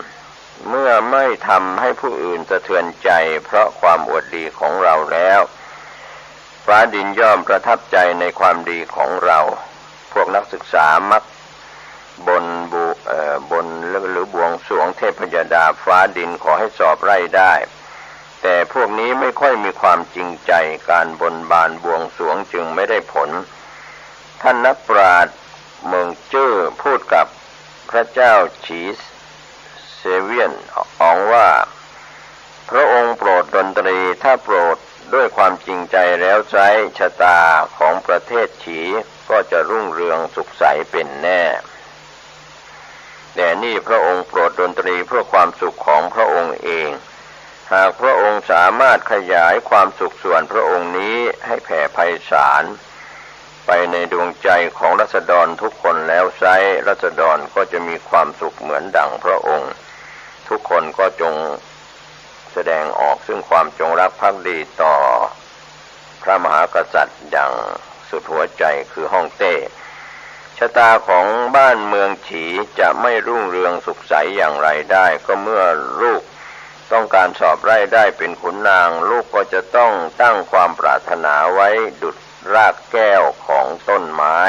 เมื่อไม่ทำให้ผู้อื่นสะเทือนใจเพราะความอวดดีของเราแล้วฟ้าดินย่อมประทับใจในความดีของเรา พวกนักศึกษามักบนหรือบวงสรวงเทพยดาฟ้าดินขอให้สอบไล่ได้แต่พวกนี้ไม่ค่อยมีความจริงใจการบนบานบวงสรวงจึงไม่ได้ผลท่านนักปราชญ์เมืองจื้อพูดกับพระเจ้าฉีเซเวียนอองว่าพระองค์โปรดดนตรีถ้าโปรดด้วยความจริงใจแล้วไซร้ชะตาของประเทศฉีก็จะรุ่งเรืองสุขใสเป็นแน่แต่นี่พระองค์โปรดดนตรีเพื่อความสุขของพระองค์เองหากพระองค์สามารถขยายความสุขส่วนพระองค์นี้ให้แผ่ไพศาลไปในดวงใจของราษฎรทุกคนแล้วไซร้ราษฎรก็จะมีความสุขเหมือนดั่งพระองค์ทุกคนก็จงแสดงออกซึ่งความจงรักภักดีต่อพระมหากษัตริย์อย่างสุดหัวใจคือฮ่องเต้ชะตาของบ้านเมืองฉีจะไม่รุ่งเรืองสุขใสอย่างไรได้ก็เมื่อลูกต้องการสอบไล่ได้เป็นขุนนางลูกก็จะต้องตั้งความปรารถนาไว้ดุจรากแก้วของต้นไม้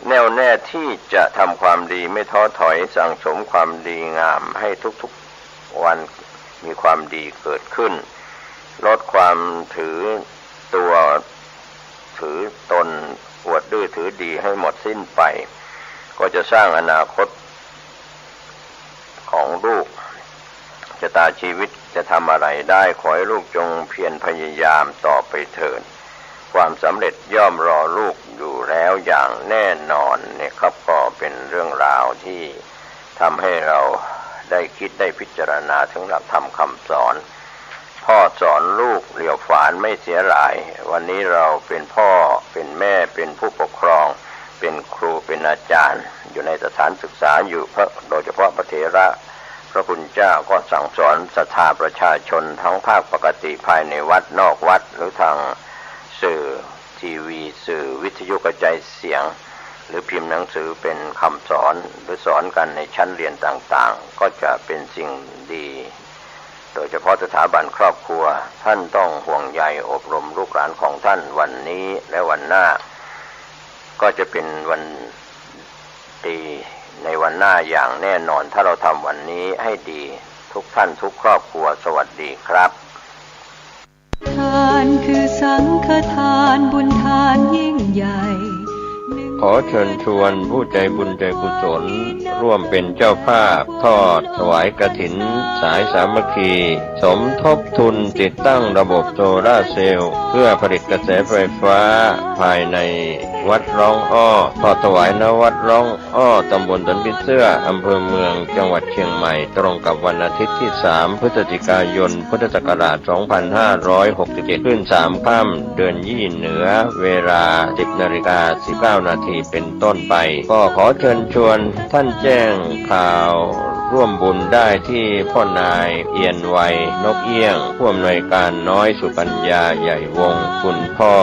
แน่วแน่ที่จะทำความดีไม่ท้อถอยสั่งสมความดีงามให้ทุกๆวันมีความดีเกิดขึ้นลดความถือตัวถือตนอวดดื้อถือดีให้หมดสิ้นไปก็จะสร้างอนาคตของลูกชะตาชีวิตจะทำอะไรได้ขอให้ลูกจงเพียรพยายามต่อไปเถิดความสำเร็จย่อมรอลูกอยู่แล้วอย่างแน่นอนเนี่ยครับก็เป็นเรื่องราวที่ทำให้เราได้คิดได้พิจารณาถึงหลักธรรมคำสอนพ่อสอนลูกเหลียวฝานไม่เสียหลายวันนี้เราเป็นพ่อเป็นแม่เป็นผู้ปกครองเป็นครูเป็นอาจารย์อยู่ในสถานศึกษาอยู่โดยเฉพาะพระเถระพระคุณเจ้าก็สั่งสอนศรัทธาประชาชนทั้งภาคปกติภายในวัดนอกวัดหรือทางสื่อทีวีสื่อวิทยุกระจายเสียงหรือพิมพ์หนังสือเป็นคำสอนหรือสอนกันในชั้นเรียนต่างๆก็จะเป็นสิ่งดีโดยเฉพาะสถาบันครอบครัวท่านต้องห่วงใยอบรมลูกหลานของท่านวันนี้และวันหน้าก็จะเป็นวันดีในวันหน้าอย่างแน่นอนถ้าเราทำวันนี้ให้ดีทุกท่านทุกครอบครัวสวัสดีครับทานคือสังฆทานบุญทานยิ่งใหญ่ขอเชิญชวนผู้ใจบุญใจกุศลร่วมเป็นเจ้าภาพทอดถวายกฐินสายสามัคคีสมทบทุนติดตั้งระบบโซลาร์เซลล์เพื่อผลิตกระแสไฟฟ้าภายในวัดร้องอ้อทอดถวายณวัดร้องอ้อตำบลสันปิเสื้ออำเภอเมืองจังหวัดเชียงใหม่ตรงกับวันอาทิตย์ที่3พฤศจิกายนพุทธศักราช2567ขึ้น3ค่ำเดือนยี่เหนือเวลา 10:19 นาทีเป็นต้นไปก็ขอเชิญชวนท่านแจ้งข่าวร่วมบุญได้ที่พ่อนายเอียนไวนกเอี้ยงผู้อำนวยการน้อยสุปัญญาใหญ่วงศ์คุณพ่อ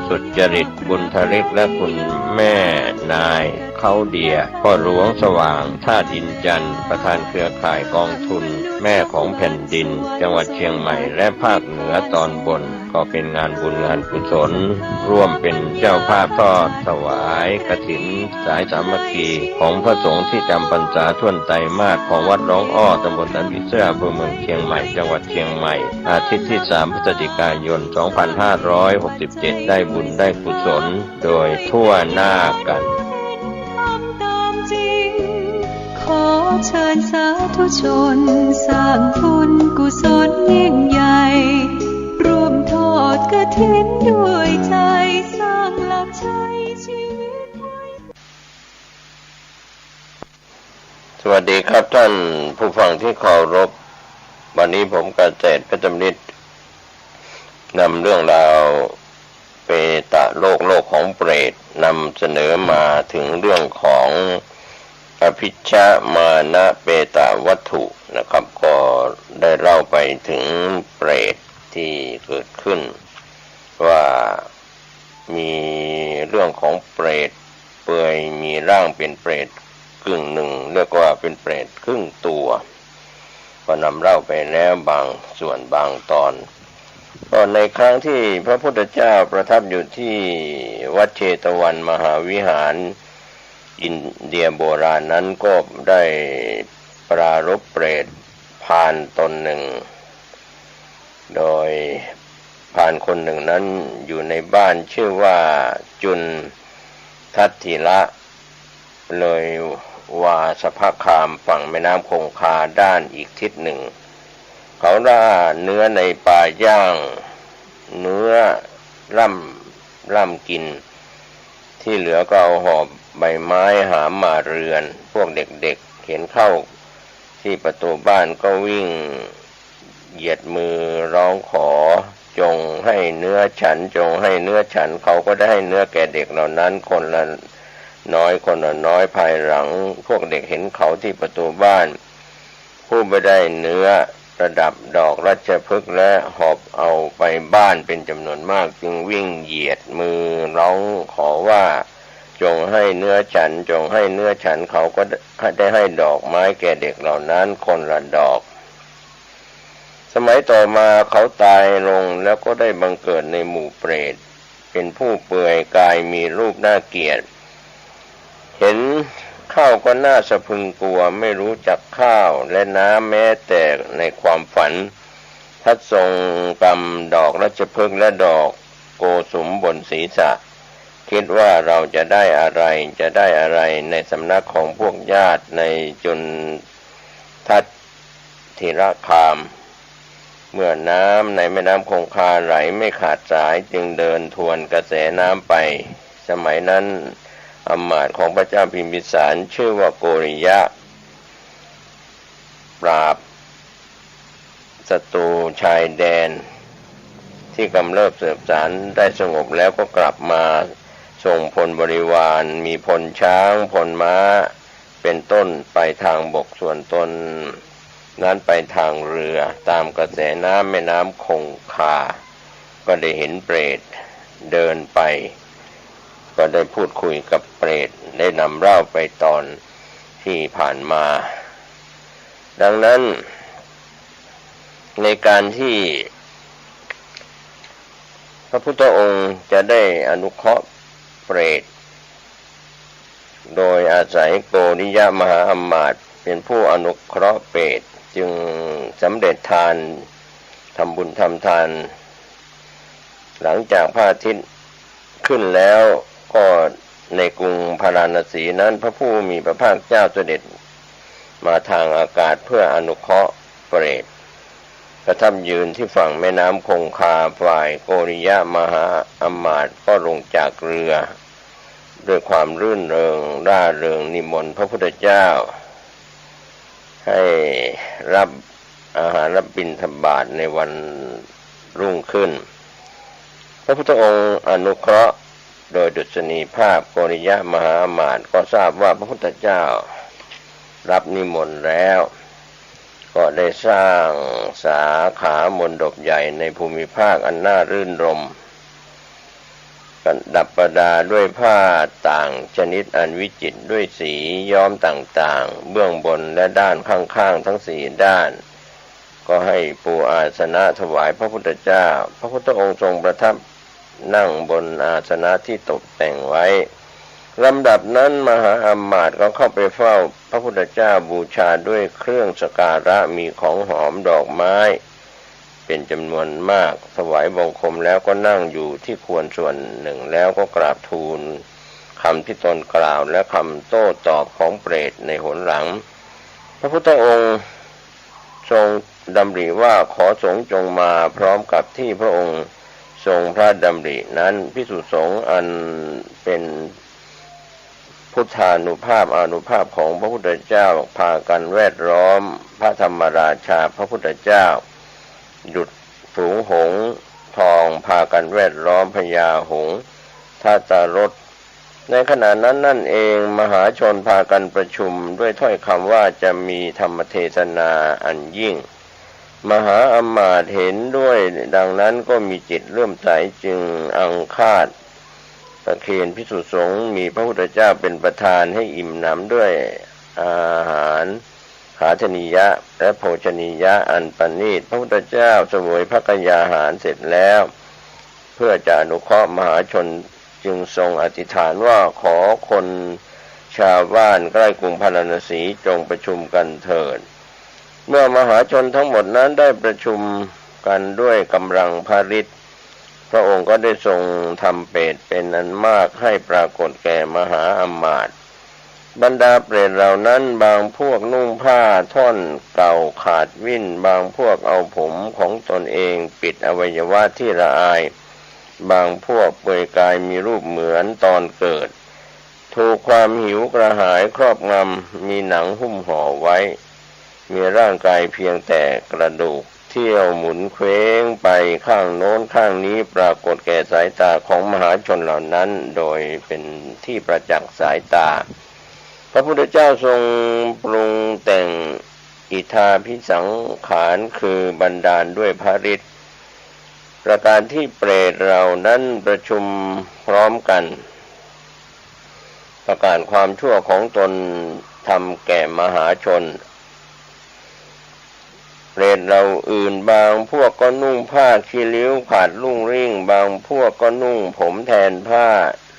สุจริตบุญทริกและคุณแม่นายเขาเดียพ่อหลวงสว่างธาตุอินจันทร์ประธานเครือข่ายกองทุนแม่ของแผ่นดินจังหวัดเชียงใหม่และภาคเหนือตอนบนก็เป็นงานบุญงานกุศลร่วมเป็นเจ้าภาพทอดถวายกฐินสายสามัคคีของพระสงฆ์ที่จำพรรษาท่วนไตรมาสของวัดร้องอ้อตำบลสันปิเสื้ออำเภอเมืองเชียงใหม่จังหวัดเชียงใหม่อาทิตย์ที่3พฤศจิกายน2567ได้บุญได้กุศลโดยทั่วหน้ากันขอเชิญสาธุชนสร้างบุญกุศลยิ่งใหญ่ร่วมทอดกฐินด้วยใจสร้างหลักชัยชีวิตไว้สวัสดีครับท่านผู้ฟังที่เคารพวันนี้ผมเกษตรเพชรนิตนำเรื่องราวเปตะโลกของเปรตนำเสนอมาถึงเรื่องของอภิชฌามานะเปตะวัตถุนะครับก็ได้เล่าไปถึงเปรตที่เกิดขึ้นว่ามีเรื่องของเปรตเปื่อยมีร่างเป็นเปรตครึ่งหนึ่งเรียกว่าเป็นเปรตครึ่งตัวก็นำเล่าไปแล้วบางส่วนบางตอน ก็ในครั้งที่พระพุทธเจ้าประทับอยู่ที่วัดเชตวันมหาวิหารอินเดียโบราณนั้นก็ได้ปรารภเปรตพรานตนหนึ่งโดยพรานคนหนึ่งนั้นอยู่ในบ้านชื่อว่าจุนทัตถิระเลยวาสภคามฝั่งแม่น้ำคงคาด้านอีกทิศหนึ่งเขาล่าเนื้อในป่าย่างเนื้อร่ำกินที่เหลือก็เอาหอบใบไม้หามมาเรือนพวกเด็กๆเห็นเข้าที่ประตูบ้านก็วิ่งเหยียดมือร้องขอจงให้เนื้อฉันจงให้เนื้อฉันเขาก็ได้ให้เนื้อแก่เด็กเหล่านั้นคนละน้อยคนละน้อยภายหลังพวกเด็กเห็นเขาที่ประตูบ้านผู้ไม่ได้เนื้อประดับดอกราชพฤกษ์และหอบเอาไปบ้านเป็นจำนวนมากจึงวิ่งเหยียดมือร้องขอว่าจงให้เนื้อฉันจงให้เนื้อฉันเขาก็ได้ให้ดอกไม้แก่เด็กเหล่านั้นคนละดอกสมัยต่อมาเขาตายลงแล้วก็ได้บังเกิดในหมู่เปรตเป็นผู้เปื่อยกายมีรูปน่าเกลียดเห็นข้าวก็น่าสะพรึงกลัวไม่รู้จักข้าวและน้ำแม้แต่ในความฝันทัดทรงกำดอกราชพฤกษ์และดอกโกสุมบนศีรษะคิดว่าเราจะได้อะไรในสำนักของพวกญาติในจุนทัตถิระคามเมื่อน้ำในแม่น้ำคงคาไหลไม่ขาดสายจึงเดินทวนกระแสน้ำไปสมัยนั้นอมาตย์ของพระเจ้าพิมพิสารชื่อว่าโกริยะปราบศัตรูชายแดนที่กำเริบเสบสารได้สงบแล้วก็กลับมาส่งพลบริวารมีพลช้างพลม้าเป็นต้นไปทางบกส่วนตนนั้นไปทางเรือตามกระแสน้ำแม่น้ำคงคาก็ได้เห็นเปรตเดินไปก็ได้พูดคุยกับเปรตได้นำเล่าไปตอนที่ผ่านมาดังนั้นในการที่พระพุทธองค์จะได้อนุเคราะห์เปรตโดยอาศัยโกริยมหาอมาตย์เป็นผู้อนุเคราะห์เปรตจึงสำเร็จทานทำบุญทำทานหลังจากพระอาทิตย์ขึ้นแล้วก็ในกรุงพาราณสีนั้นพระผู้มีพระภาคเจ้าเสด็จมาทางอากาศเพื่ออนุเคราะห์เปรตประทับยืนที่ฝั่งแม่น้ำคงคาฝ่ายโกริยมหาอมาตย์ก็ลงจากเรือด้วยความรื่นเริงร่าเริงนิมนต์พระพุทธเจ้าให้รับอาหารรับบิณฑบาตในวันรุ่งขึ้นพระพุทธองค์อนุเคราะห์โดยดุษณีภาพโกริยมหาอมาตย์ก็ทราบว่าพระพุทธเจ้ารับนิมนต์แล้วก็ได้สร้างสาขามณฑปใหญ่ในภูมิภาคอันน่ารื่นรมย์ประดับประดาด้วยผ้าต่างชนิดอันวิจิตรด้วยสีย้อมต่างๆเบื้องบนและด้านข้างๆทั้งสี่ด้านก็ให้ปูอาสนะถวายพระพุทธเจ้าพระพุทธองค์ทรงประทับนั่งบนอาสนะที่ตกแต่งไว้ลำดับนั้นมหาอมาตย์ก็เข้าไปเฝ้าพระพุทธเจ้าบูชาด้วยเครื่องสักการะมีของหอมดอกไม้เป็นจำนวนมากถวายบังคมแล้วก็นั่งอยู่ที่ควรส่วนหนึ่งแล้วก็กราบทูลคำที่ตนกล่าวและคำโต้ตอบของเปรตในหนหลังพระพุทธองค์ทรงดำริว่าขอสงฆ์จงมาพร้อมกับที่พระองค์ทรงพระดำรินั้นภิกษุสงฆ์อันเป็นพุทธานุภาพอานุภาพของพระพุทธเจ้าพากันแวดล้อมพระธรรมราชาพระพุทธเจ้าหยุดฝูงหงส์ทองพากันแวดล้อมพญาหงส์ทัตตรสในขณะนั้นนั่นเองมหาชนพากันประชุมด้วยถ้อยคำว่าจะมีธรรมเทศนาอันยิ่งมหาอมาตย์เห็นด้วยดังนั้นก็มีจิตเลื่อมใสจึงอังคาดประเคนภิกษุสงฆ์มีพระพุทธเจ้าเป็นประธานให้อิ่มหนำด้วยอาหาร หาชนียะและโภชนียะอันประณีตพระพุทธเจ้าเสวยพระกยาหารเสร็จแล้วเพื่อจะอนุเคราะห์มหาชนจึงทรงอธิษฐานว่าขอคนชาวบ้านใกล้กรุงพาราณสีจงประชุมกันเถิดเมื่อมหาชนทั้งหมดนั้นได้ประชุมกันด้วยกำลังพฤทธิ์พระองค์ก็ได้ทรงทำเปรตเป็นอันมากให้ปรากฏแก่มหาอมาตย์บรรดาเปรตเหล่านั้นบางพวกนุ่งผ้าท่อนเก่าขาดวิ่นบางพวกเอาผมของตนเองปิดอวัยวะที่ละอายบางพวกเปลือยกายมีรูปเหมือนตอนเกิดถูกความหิวกระหายครอบงำมีหนังหุ้มห่อไว้มีร่างกายเพียงแต่กระดูกเที่ยวหมุนเคว้งไปข้างโน้นข้างนี้ปรากฏแก่สายตาของมหาชนเหล่านั้นโดยเป็นที่ประจักษ์สายตาพระพุทธเจ้าทรงปรุงแต่งอิทธาภิสังขารคือบันดาลด้วยพระฤทธิ์ประการที่เปรตเหล่านั้นประชุมพร้อมกันประกาศความชั่วของตนทำแก่มหาชนเปรตเราอื่นบางพวกก็นุ่งผ้าคีริ้วขาดลุ่งริ่งบางพวกก็นุ่งผมแทนผ้า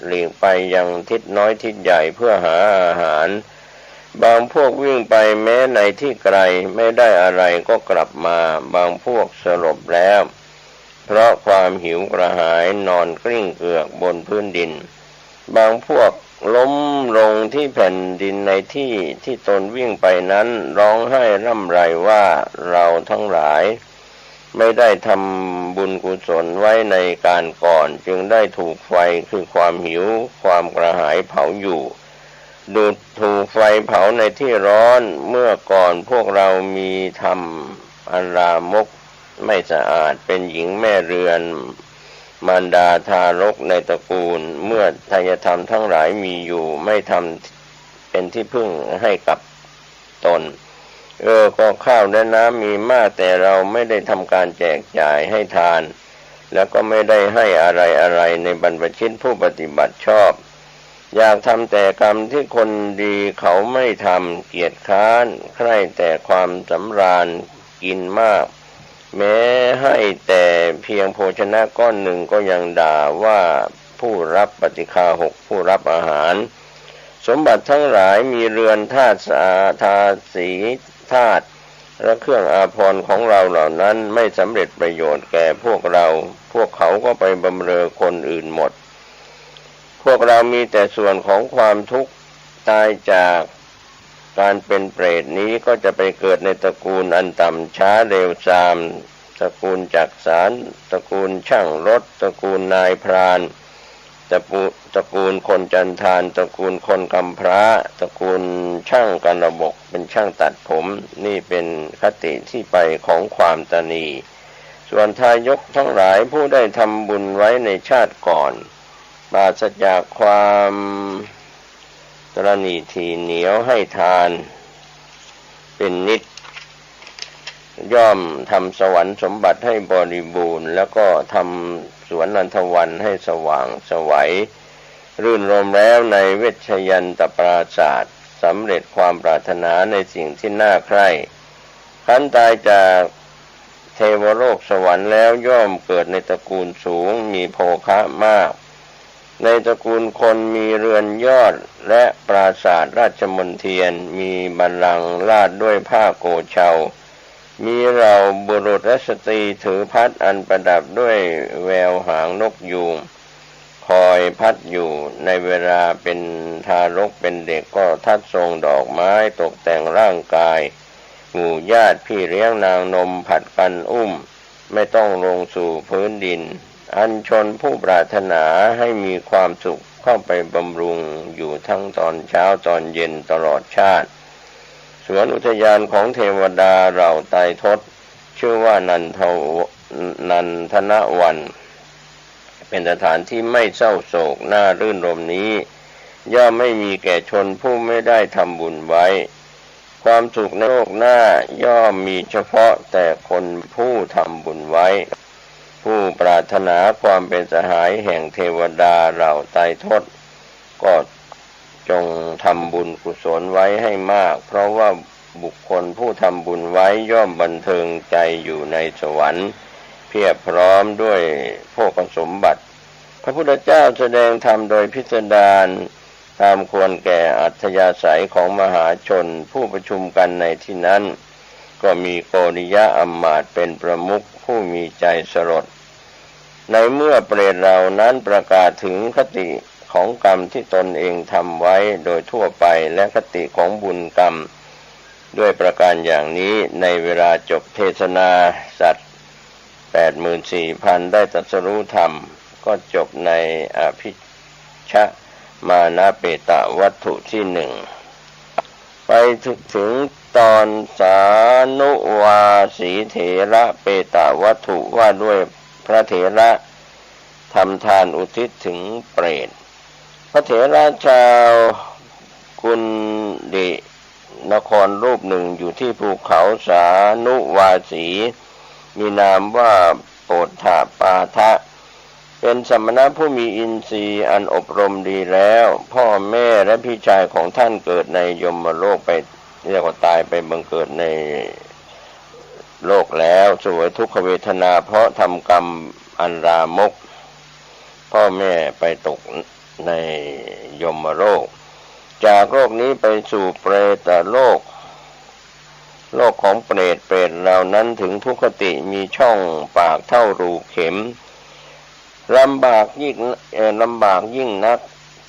หลีกไปยังทิศน้อยทิศใหญ่เพื่อหาอาหารบางพวกวิ่งไปแม้ในที่ไกลไม่ได้อะไรก็กลับมาบางพวกสลบแล้วเพราะความหิวกระหายนอนกลิ้งเกลือกบนพื้นดินบางพวกล้มลงที่แผ่นดินในที่ที่ตนวิ่งไปนั้นร้องไห้ร่ำไรว่าเราทั้งหลายไม่ได้ทำบุญกุศลไว้ในการก่อนจึงได้ถูกไฟคือความหิวความกระหายเผาอยู่ดูดถูกไฟเผาในที่ร้อนเมื่อก่อนพวกเรามีธรรมอรามกไม่สะอาดเป็นหญิงแม่เรือนมารดาทารกในตระกูลเมื่อทายธรรมทั้งหลายมีอยู่ไม่ทำเป็นที่พึ่งให้กับตนก็ข้าวและน้ำมีมากแต่เราไม่ได้ทำการแจกจ่ายให้ทานแล้วก็ไม่ได้ให้อะไรในบรรพชิตผู้ปฏิบัติชอบอยากทำแต่กรรมที่คนดีเขาไม่ทำเกียจคร้านใคร่แต่ความสำราญกินมากแม้ให้แต่เพียงโภชนะก้อนหนึ่งก็ยังด่าว่าผู้รับปฏิฆาหกผู้รับอาหารสมบัติทั้งหลายมีเรือนธาตุทาสีธาตุและเครื่องอาภรณ์ของเราเหล่านั้นไม่สำเร็จประโยชน์แก่พวกเราพวกเขาก็ไปบำเรอคนอื่นหมดพวกเรามีแต่ส่วนของความทุกข์ตายจากการเป็นเปรตนี้ก็จะไปเกิดในตระกูลอันต่ำช้าเร็วทรามตระกูลจักสารตระกูลช่างรถตระกูลนายพรานตระกูลคนจันทานตระกูลคนกำพร้าตระกูลช่างกันระบบเป็นช่างตัดผมนี่เป็นคติที่ไปของความตนีส่วนทายกทั้งหลายผู้ได้ทำบุญไว้ในชาติก่อนปราศจากความตระหนี่ถี่เหนียวให้ทานเป็นนิจย่อมทำสวรรค์สมบัติให้บริบูรณ์แล้วก็ทำสวนนันทวันให้สว่างไสวรื่นรมแล้วในเวชยันตปราศาสตร์สำเร็จความปรารถนาในสิ่งที่น่าใคร่ขันตายจากเทวโลกสวรรค์แล้วย่อมเกิดในตระกูลสูงมีโภคะมากในตระกูลคนมีเรือนยอดและปราสาทราชมณฑีมีบัลลังก์ลาดด้วยผ้าโกเชามีเราบุรุษและสตรีถือพัดอันประดับด้วยแววหางนกยูงคอยพัดอยู่ในเวลาเป็นทารกเป็นเด็กก็ทัดทรงดอกไม้ตกแต่งร่างกายหมู่ญาติพี่เลี้ยงนางนมผัดกันอุ้มไม่ต้องลงสู่พื้นดินอัญชนผู้ปรารถนาให้มีความสุขเข้าไปบำรุงอยู่ทั้งตอนเช้าตอนเย็นตลอดชาติสวนอุทยานของเทวดาเหล่าไตรทศชื่อว่านันทนวันเป็นสถานที่ไม่เศร้าโศกน่ารื่นรมนี้ย่อมไม่มีแก่ชนผู้ไม่ได้ทำบุญไว้ความสุขในโลกหน้าย่อมมีเฉพาะแต่คนผู้ทำบุญไว้ผู้ปรารถนาความเป็นสหายแห่งเทวดาเหล่าไตรทศก็จงทำบุญกุศลไว้ให้มากเพราะว่า บุคคลผู้ทำบุญไว้ย่อมบันเทิงใจอยู่ในสวรรค์เพียบพร้อมด้วยโภคสมบัติพระพุทธเจ้าแสดงธรรมโดยพิสดารตามควรแก่อัธยาศัยของมหาชนผู้ประชุมกันในที่นั้นก็มีโกริยะอำมาตย์เป็นประมุขผู้มีใจสลดในเมื่อเปรตเหล่านั้นประกาศถึงคติของกรรมที่ตนเองทำไว้โดยทั่วไปและคติของบุญกรรมด้วยประการอย่างนี้ในเวลาจบเทศนาสัตว์ 84,000 ได้ตรัสรู้ธรรมก็จบในอภิชมานะเปตวัตถุที่หนึ่งไปถึงตอนสานุวาสีเถระเปตวัตถุว่าด้วยพระเถระทำทานอุทิศถึงเปรตพระเถระชาวกุนดินครรูปหนึ่งอยู่ที่ภูเขาสานุวาสีมีนามว่าโปฏฐปาทะเป็นสมณะผู้มีอินทรีย์อันอบรมดีแล้วพ่อแม่และพี่ชายของท่านเกิดในยมโลกไปเรียกว่าตายไปบังเกิดในโลกแล้วเสวยทุกขเวทนาเพราะทำกรรมอันรามกพ่อแม่ไปตกในยมโลกจากโลกนี้ไปสู่เปรตโลกของเปรตเหล่านั้นถึงทุกขติมีช่องปากเท่ารูเข็มลำบากยิ่งนัก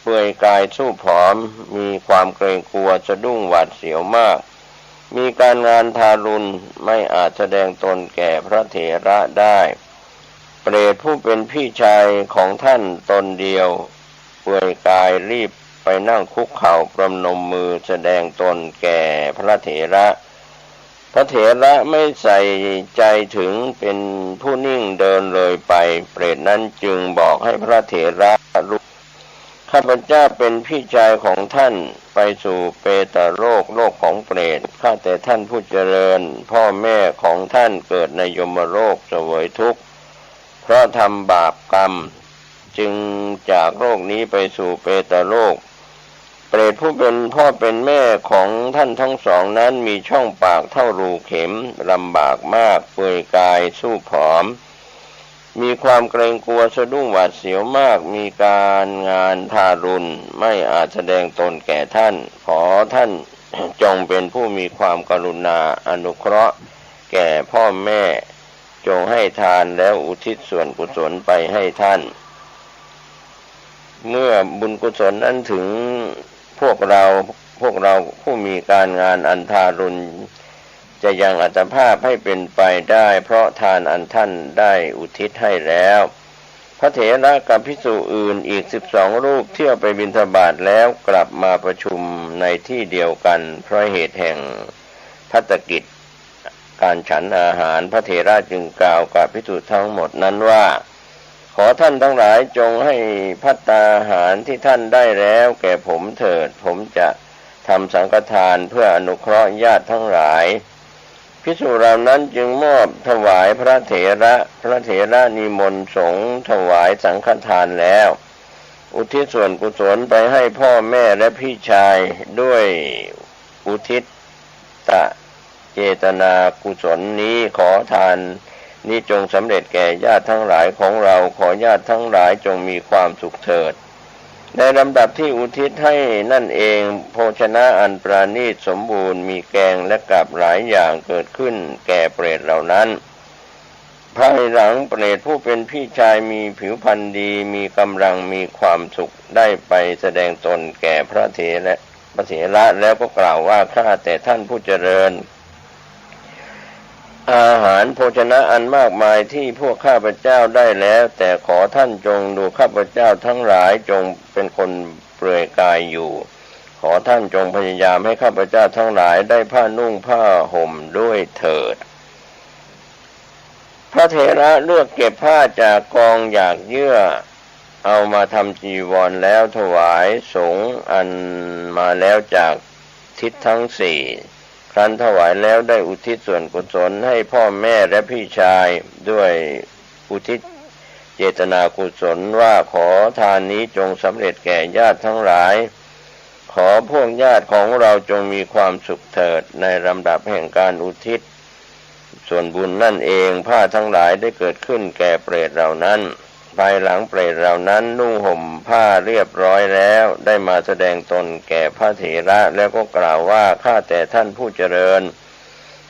เปลือยกายสู้ผอมมีความเกรงกลัวสะดุ้งหวาดเสียวมากมีการงานทารุณไม่อาจแสดงตนแก่พระเถระได้เปรตผู้เป็นพี่ชายของท่านตนเดียวเปลือยกายรีบไปนั่งคุกเข่าประนมมือแสดงตนแก่พระเถระพระเถระไม่ใส่ใจถึงเป็นผู้นิ่งเดินเลยไปเปรตนั้นจึงบอกให้พระเถระรู้ข้าพเจ้าเป็นพี่ชายของท่านไปสู่เปตโลกของเปรตข้าแต่ท่านผู้เจริญพ่อแม่ของท่านเกิดในยมโลกเสวยทุกข์เพราะทำบาปกรรมจึงจากโลกนี้ไปสู่เปตโลกเปรตผู้เป็นพ่อเป็นแม่ของท่านทั้งสองนั้นมีช่องปากเท่ารูเข็มลำบากมากเปลือยกายสู้ผอมมีความเกรงกลัวสะดุ้งหวาดเสียวมากมีการงานทารุณไม่อาจแสดงตนแก่ท่านขอท่าน จงเป็นผู้มีความกรุณาอนุเคราะห์แก่พ่อแม่จงให้ทานแล้วอุทิศส่วนกุศลไปให้ท่านเมื่อบุญกุศลนั้นถึงพวกเราผู้มีการงานอันทารุณจะยังอัตภาพให้เป็นไปได้เพราะทานอันท่านได้อุทิศให้แล้วพระเถระกับภิกษุอื่นอีก12รูปเที่ยวไปบิณฑบาตแล้วกลับมาประชุมในที่เดียวกันเพราะเหตุแห่งภัตกิจการฉันอาหารพระเถระจึงกล่าวกับภิกษุทั้งหมดนั้นว่าขอท่านทั้งหลายจงให้ภัตตาหารที่ท่านได้แล้วแก่ผมเถิดผมจะทำสังฆทานเพื่ออนุเคราะห์ญาติทั้งหลายภิกษุเหล่านั้นจึงมอบถวายพระเถระนิมนต์สงฆ์ถวายสังฆทานแล้วอุทิศส่วนกุศลไปให้พ่อแม่และพี่ชายด้วยอุทิศเจตนากุศลนี้ขอทานนี้จงสำเร็จแก่ญาติทั้งหลายของเราขอญาติทั้งหลายจงมีความสุขเถิดในลำดับที่อุทิศให้นั่นเองโภชนะอันปราณีตสมบูรณ์มีแกงและกับหลายอย่างเกิดขึ้นแก่เปรตเหล่านั้นภายหลังเปรตผู้เป็นพี่ชายมีผิวพรรณดีมีกำลังมีความสุขได้ไปแสดงตนแก่พระเถระแล้วก็กล่าวว่าข้าแต่ท่านผู้เจริญอาหารโภชนะอันมากมายที่พวกข้าพเจ้าได้แล้วแต่ขอท่านจงดูข้าพเจ้าทั้งหลายจงเป็นคนเปลือยกายอยู่ขอท่านจงพยายามให้ข้าพเจ้าทั้งหลายได้ผ้านุ่งผ้าห่มด้วยเถิดพระเถระเลือกเก็บผ้าจากกองหยากเยื่อเอามาทำจีวรแล้วถวายสงฆ์อันมาแล้วจากทิศทั้งสี่ครั้นถวายแล้วได้อุทิศส่วนกุศลให้พ่อแม่และพี่ชายด้วยอุทิศเจตนากุศลว่าขอทานนี้จงสำเร็จแก่ญาติทั้งหลาย ขอพวกญาติของเราจงมีความสุขเถิดในลำดับแห่งการอุทิศส่วนบุญนั่นเองผ้าทั้งหลายได้เกิดขึ้นแก่เปรตเหล่านั้นภายหลังเปรตเหล่านั้นนุ่งห่มผ้าเรียบร้อยแล้วได้มาแสดงตนแก่พระเถระแล้วก็กล่าวว่าข้าแต่ท่านผู้เจริญ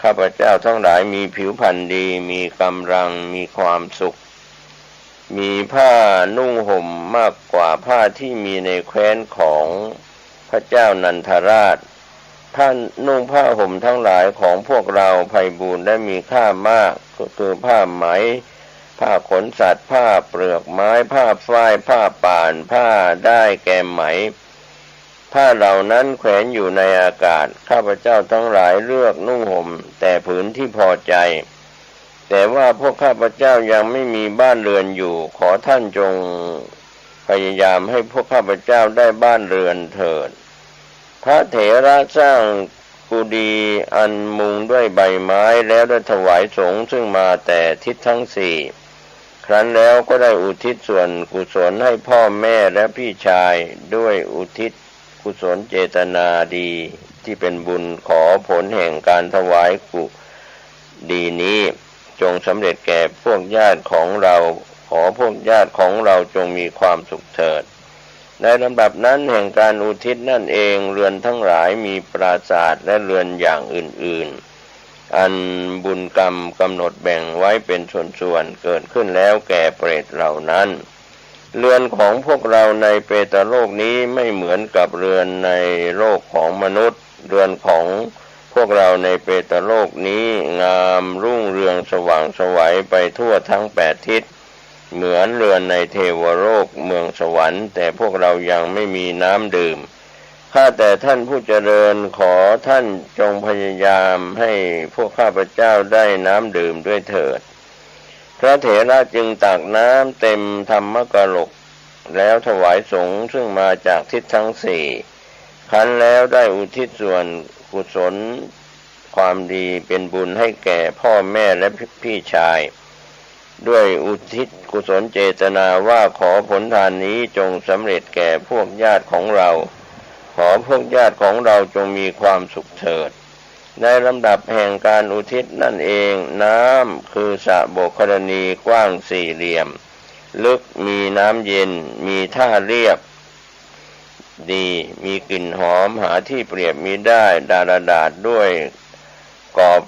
ข้าพเจ้าทั้งหลายมีผิวพรรณดีมีกำลังมีความสุขมีผ้านุ่งห่มมากกว่าผ้าที่มีในแคว้นของพระเจ้านันทราชผ้านุ่งผ้าห่มทั้งหลายของพวกเราไพบูลย์ได้มีค่ามากก็คือผ้าไหมผ้าขนสัตว์ผ้าเปลือกไม้ผ้าฝ้ายผ้าป่านผ้าด้ายแกมไหมผ้าเหล่านั้นแขวนอยู่ในอากาศข้าพเจ้าทั้งหลายเลือกนุ่งห่มแต่ผืนที่พอใจแต่ว่าพวกข้าพเจ้ายังไม่มีบ้านเรือนอยู่ขอท่านจงพยายามให้พวกข้าพเจ้าได้บ้านเรือนเถิดพระเถระสร้างกุฏิอันมุงด้วยใบไม้แล้วได้ถวายสงฆ์ซึ่งมาแต่ทิศทั้งสี่ครั้นแล้วก็ได้อุทิศส่วนกุศลให้พ่อแม่และพี่ชายด้วยอุทิศกุศลเจตนาดีที่เป็นบุญขอผลแห่งการถวายกุฏินี้จงสำเร็จแก่พวกญาติของเราขอพวกญาติของเราจงมีความสุขเถิดในลำดับนั้นแห่งการอุทิศนั่นเองเรือนทั้งหลายมีปราสาทและเรือนอย่างอื่นๆอันบุญกรรมกำหนดแบ่งไว้เป็นส่วนๆเกิดขึ้นแล้วแก่เปรตเหล่านั้นเรือนของพวกเราในเปตโลกนี้ไม่เหมือนกับเรือนในโลกของมนุษย์เรือนของพวกเราในเปตโลกนี้งามรุ่งเรืองสว่างไสวไปทั่วทั้ง8 ทิศเหมือนเรือนในเทวโลกเมืองสวรรค์แต่พวกเรายังไม่มีน้ำดื่มข้าแต่ท่านผู้เจริญขอท่านจงพยายามให้พวกข้าพเจ้าได้น้ำดื่มด้วยเถิดพระเถระจึงตักน้ำเต็มธรรมกฬกแล้วถวายสงฆ์ซึ่งมาจากทิศทั้งสี่ครั้นแล้วได้อุทิศส่วนกุศลความดีเป็นบุญให้แก่พ่อแม่และพี่ชายด้วยอุทิศกุศลเจตนาว่าขอผลทานนี้จงสำเร็จแก่พวกญาติของเราขอพวกญาติของเราจงมีความสุขเถิดในลำดับแห่งการอุทิศนั่นเองน้ำคือสระโบกรณีกว้าง4 เหลี่ยมลึกมีน้ำเย็นมีท่าเรียบดีมีกลิ่นหอมหาที่เปรียบมิได้ดารดาษด้วยกอบ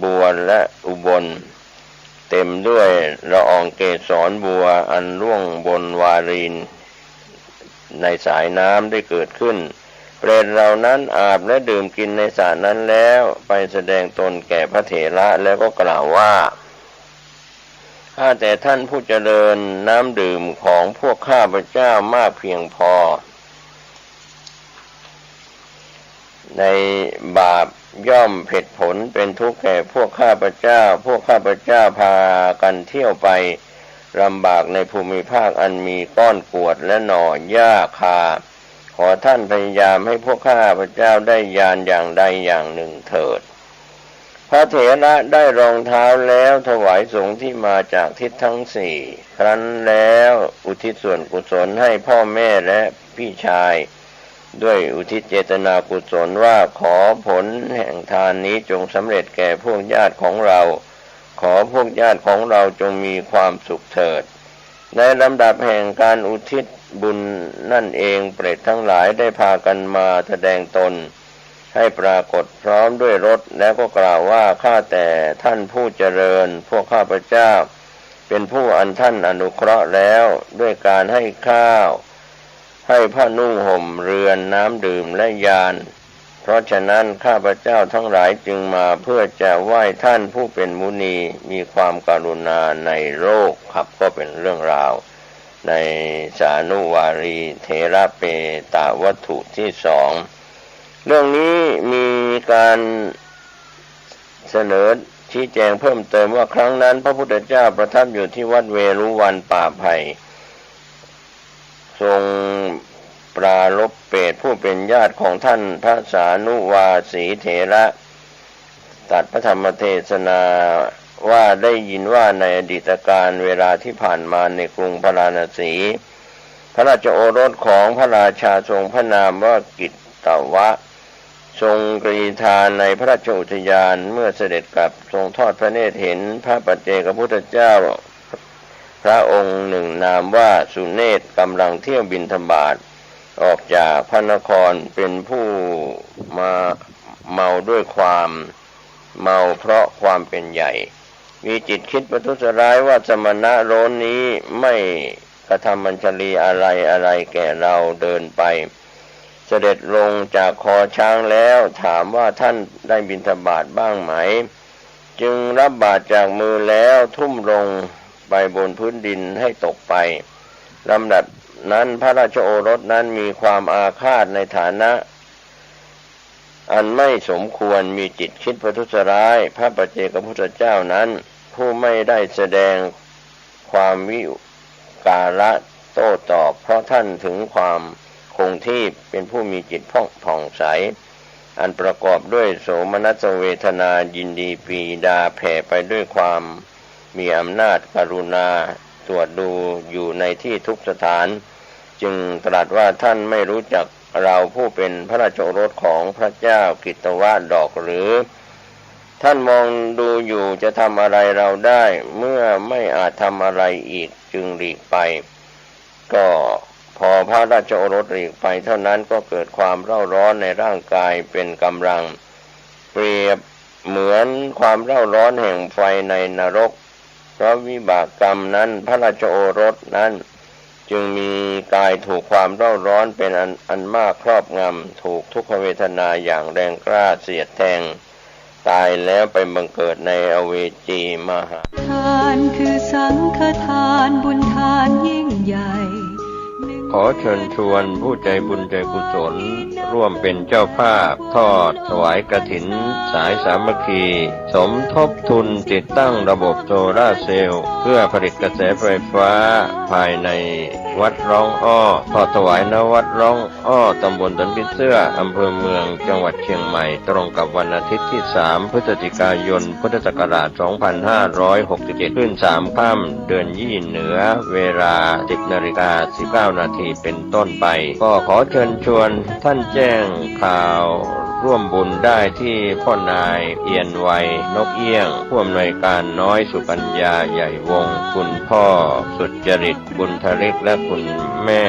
บัวและอุบลเต็มด้วยละอองเกสรบัวอันร่วงบนวารีนในสายน้ำได้เกิดขึ้นเปรตเหล่านั้นอาบและดื่มกินในสระนั้นแล้วไปแสดงตนแก่พระเถระแล้วก็กล่าวว่าข้าแต่ท่านผู้เจริญน้ำดื่มของพวกข้าพเจ้ามากเพียงพอในบาปย่อมเผ็ดผลเป็นทุกข์แก่พวกข้าพเจ้าพวกข้าพเจ้าพากันเที่ยวไปลำบากในภูมิภาคอันมีก้อนกรวดและหน่อหญ้าคาขอท่านพยายามให้พวกข้าพเจ้าได้ญาณอย่างใดอย่างหนึ่งเถิดพระเถระได้รองเท้าแล้วถวายสงฆ์ที่มาจากทิศทั้งสี่ครั้นแล้วอุทิศส่วนกุศลให้พ่อแม่และพี่ชายด้วยอุทิศเจตนากุศลว่าขอผลแห่งทานนี้จงสำเร็จแก่พวกญาติของเราขอพวกญาติของเราจงมีความสุขเถิดในลำดับแห่งการอุทิศบุญนั่นเองเปรตทั้งหลายได้พากันมาแสดงตนให้ปรากฏพร้อมด้วยรถแล้วก็กล่าวว่าข้าแต่ท่านผู้เจริญพวกข้าพเจ้าเป็นผู้อันท่านอนุเคราะห์แล้วด้วยการให้ข้าวให้ผ้านุ่งห่มเรือนน้ำดื่มและยานเพราะฉะนั้นข้าพเจ้าทั้งหลายจึงมาเพื่อจะไหว้ท่านผู้เป็นมุนีมีความกรุณาในโลกครับก็เป็นเรื่องราวในสานุวารีเถระเปตวัตถุที่2เรื่องนี้มีการเสนอชี้แจงเพิ่มเติมว่าครั้งนั้นพระพุทธเจ้าประทับอยู่ที่วัดเวรุวันป่าไผ่ทรงปรารภเปรตผู้เป็นญาติของท่านพระสานุวาสีเถระตรัสพระธรรมเทศนาว่าได้ยินว่าในอดีตการเวลาที่ผ่านมาในกรุงพาราณสี พระราชโอรสของพระราชาทรงพระนามว่ากิตตวะทรงกรีธาในพระราชอุทยานเมื่อเสด็จกลับทรงทอดพระเนตรเห็นพระปัจเจกพุทธเจ้าพระองค์หนึ่งนามว่าสุเนศกำลังเที่ยวบิณฑบาตออกจากพระนครเป็นผู้มาเมาด้วยความเมาเพราะความเป็นใหญ่มีจิตคิดประทุษร้ายว่าสมณะโร้นนี้ไม่กระทำบัญชลีอะไรแก่เราเดินไปเสด็จลงจากคอช้างแล้วถามว่าท่านได้บิณฑบาตบ้างไหมจึงรับบาตรจากมือแล้วทุ่มลงไปบนพื้นดินให้ตกไปลำดับนั้นพระราชโอรสนั้นมีความอาฆาตในฐานะอันไม่สมควรมีจิตคิดประทุษร้ายพระปัจเจกพุทธเจ้านั้นผู้ไม่ได้แสดงความวิการะโต้ตอบเพราะท่านถึงความคงที่เป็นผู้มีจิตผ่องใสอันประกอบด้วยโสมนัสเวทนายินดีปีดาแผ่ไปด้วยความมีอำนาจกรุณาตรวจดูอยู่ในที่ทุกสถานจึงตรัสว่าท่านไม่รู้จักเราผู้เป็นพระราชโอรสของพระเจ้ากิตตวะดอกหรือท่านมองดูอยู่จะทำอะไรเราได้เมื่อไม่อาจทำอะไรอีกจึงหลีกไปก็พอพระราชโอรสหลีกไปเท่านั้นก็เกิดความเร่าร้อนในร่างกายเป็นกำลังเปรียบเหมือนความเร่าร้อนแห่งไฟในนรกเพราะวิบากกรรมนั้นพระราชโอรสนั้นจึงมีกายถูกความเร่าร้อนเป็นอันมากครอบงำถูกทุกขเวทนาอย่างแรงกล้าเสียดแทงตายแล้วไปบังเกิดในอเวจีมหาทานคือสังฆทานบุญทานยิ่งใหญ่ขอเชิญชวนผู้ใจบุญใจกุศลร่วมเป็นเจ้าภาพทอดถวายกฐินสายสามัคคีสมทบทุนติดตั้งระบบโซล่าร์เซลล์เพื่อผลิตกระแสไฟฟ้าภายในวัดร้องอ้อทอดถวายณวัดร้องอ้อตำบลสันปิเสื้ออำเภอเมืองจังหวัดเชียงใหม่ตรงกับวันอาทิตย์ที่3พฤศจิกายนพุทธศักราช2567ขึ้น3ค่ำเดือนยี่เหนือเวลา 10:19 นาทีเป็นต้นไปก็ขอเชิญชวนท่านแจ้งข่าวร่วมบุญได้ที่พ่อนายเอียนไวนกเอี้ยงผู้อำนวยการน้อยสุกัญญาใหญ่วงศ์คุณพ่อสุจริตบุญทริกและคุณแม่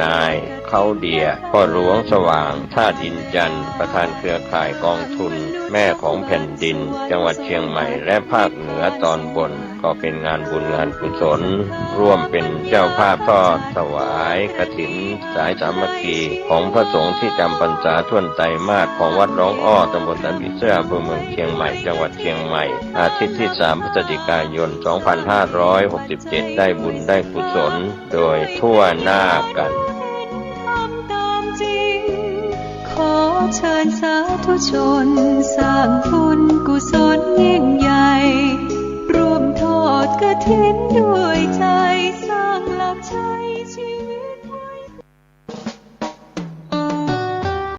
นายเขาเดียพ่อหลวงสว่างธาตุอินจันทร์ประธานเครือข่ายกองทุนแม่ของแผ่นดินจังหวัดเชียงใหม่และภาคเหนือตอนบนก็เป็นงานบุญงานกุศลร่วมเป็นเจ้าภาพทอดถวายกฐินสายสามัคคีของพระสงฆ์ที่จำพรรษาท่วนไตรมาสของวัดร้องอ้อตำบลสันปิเสื้ออำเภอเมืองเชียงใหม่จังหวัดเชียงใหม่อาทิตย์ที่3พฤศจิกายน2567ได้บุญได้กุศลโดยทั่วหน้ากันขอเชิญสาธุชนสร้างบุญกุศลยิ่งใหญ่ร่วมทอดกฐินด้วย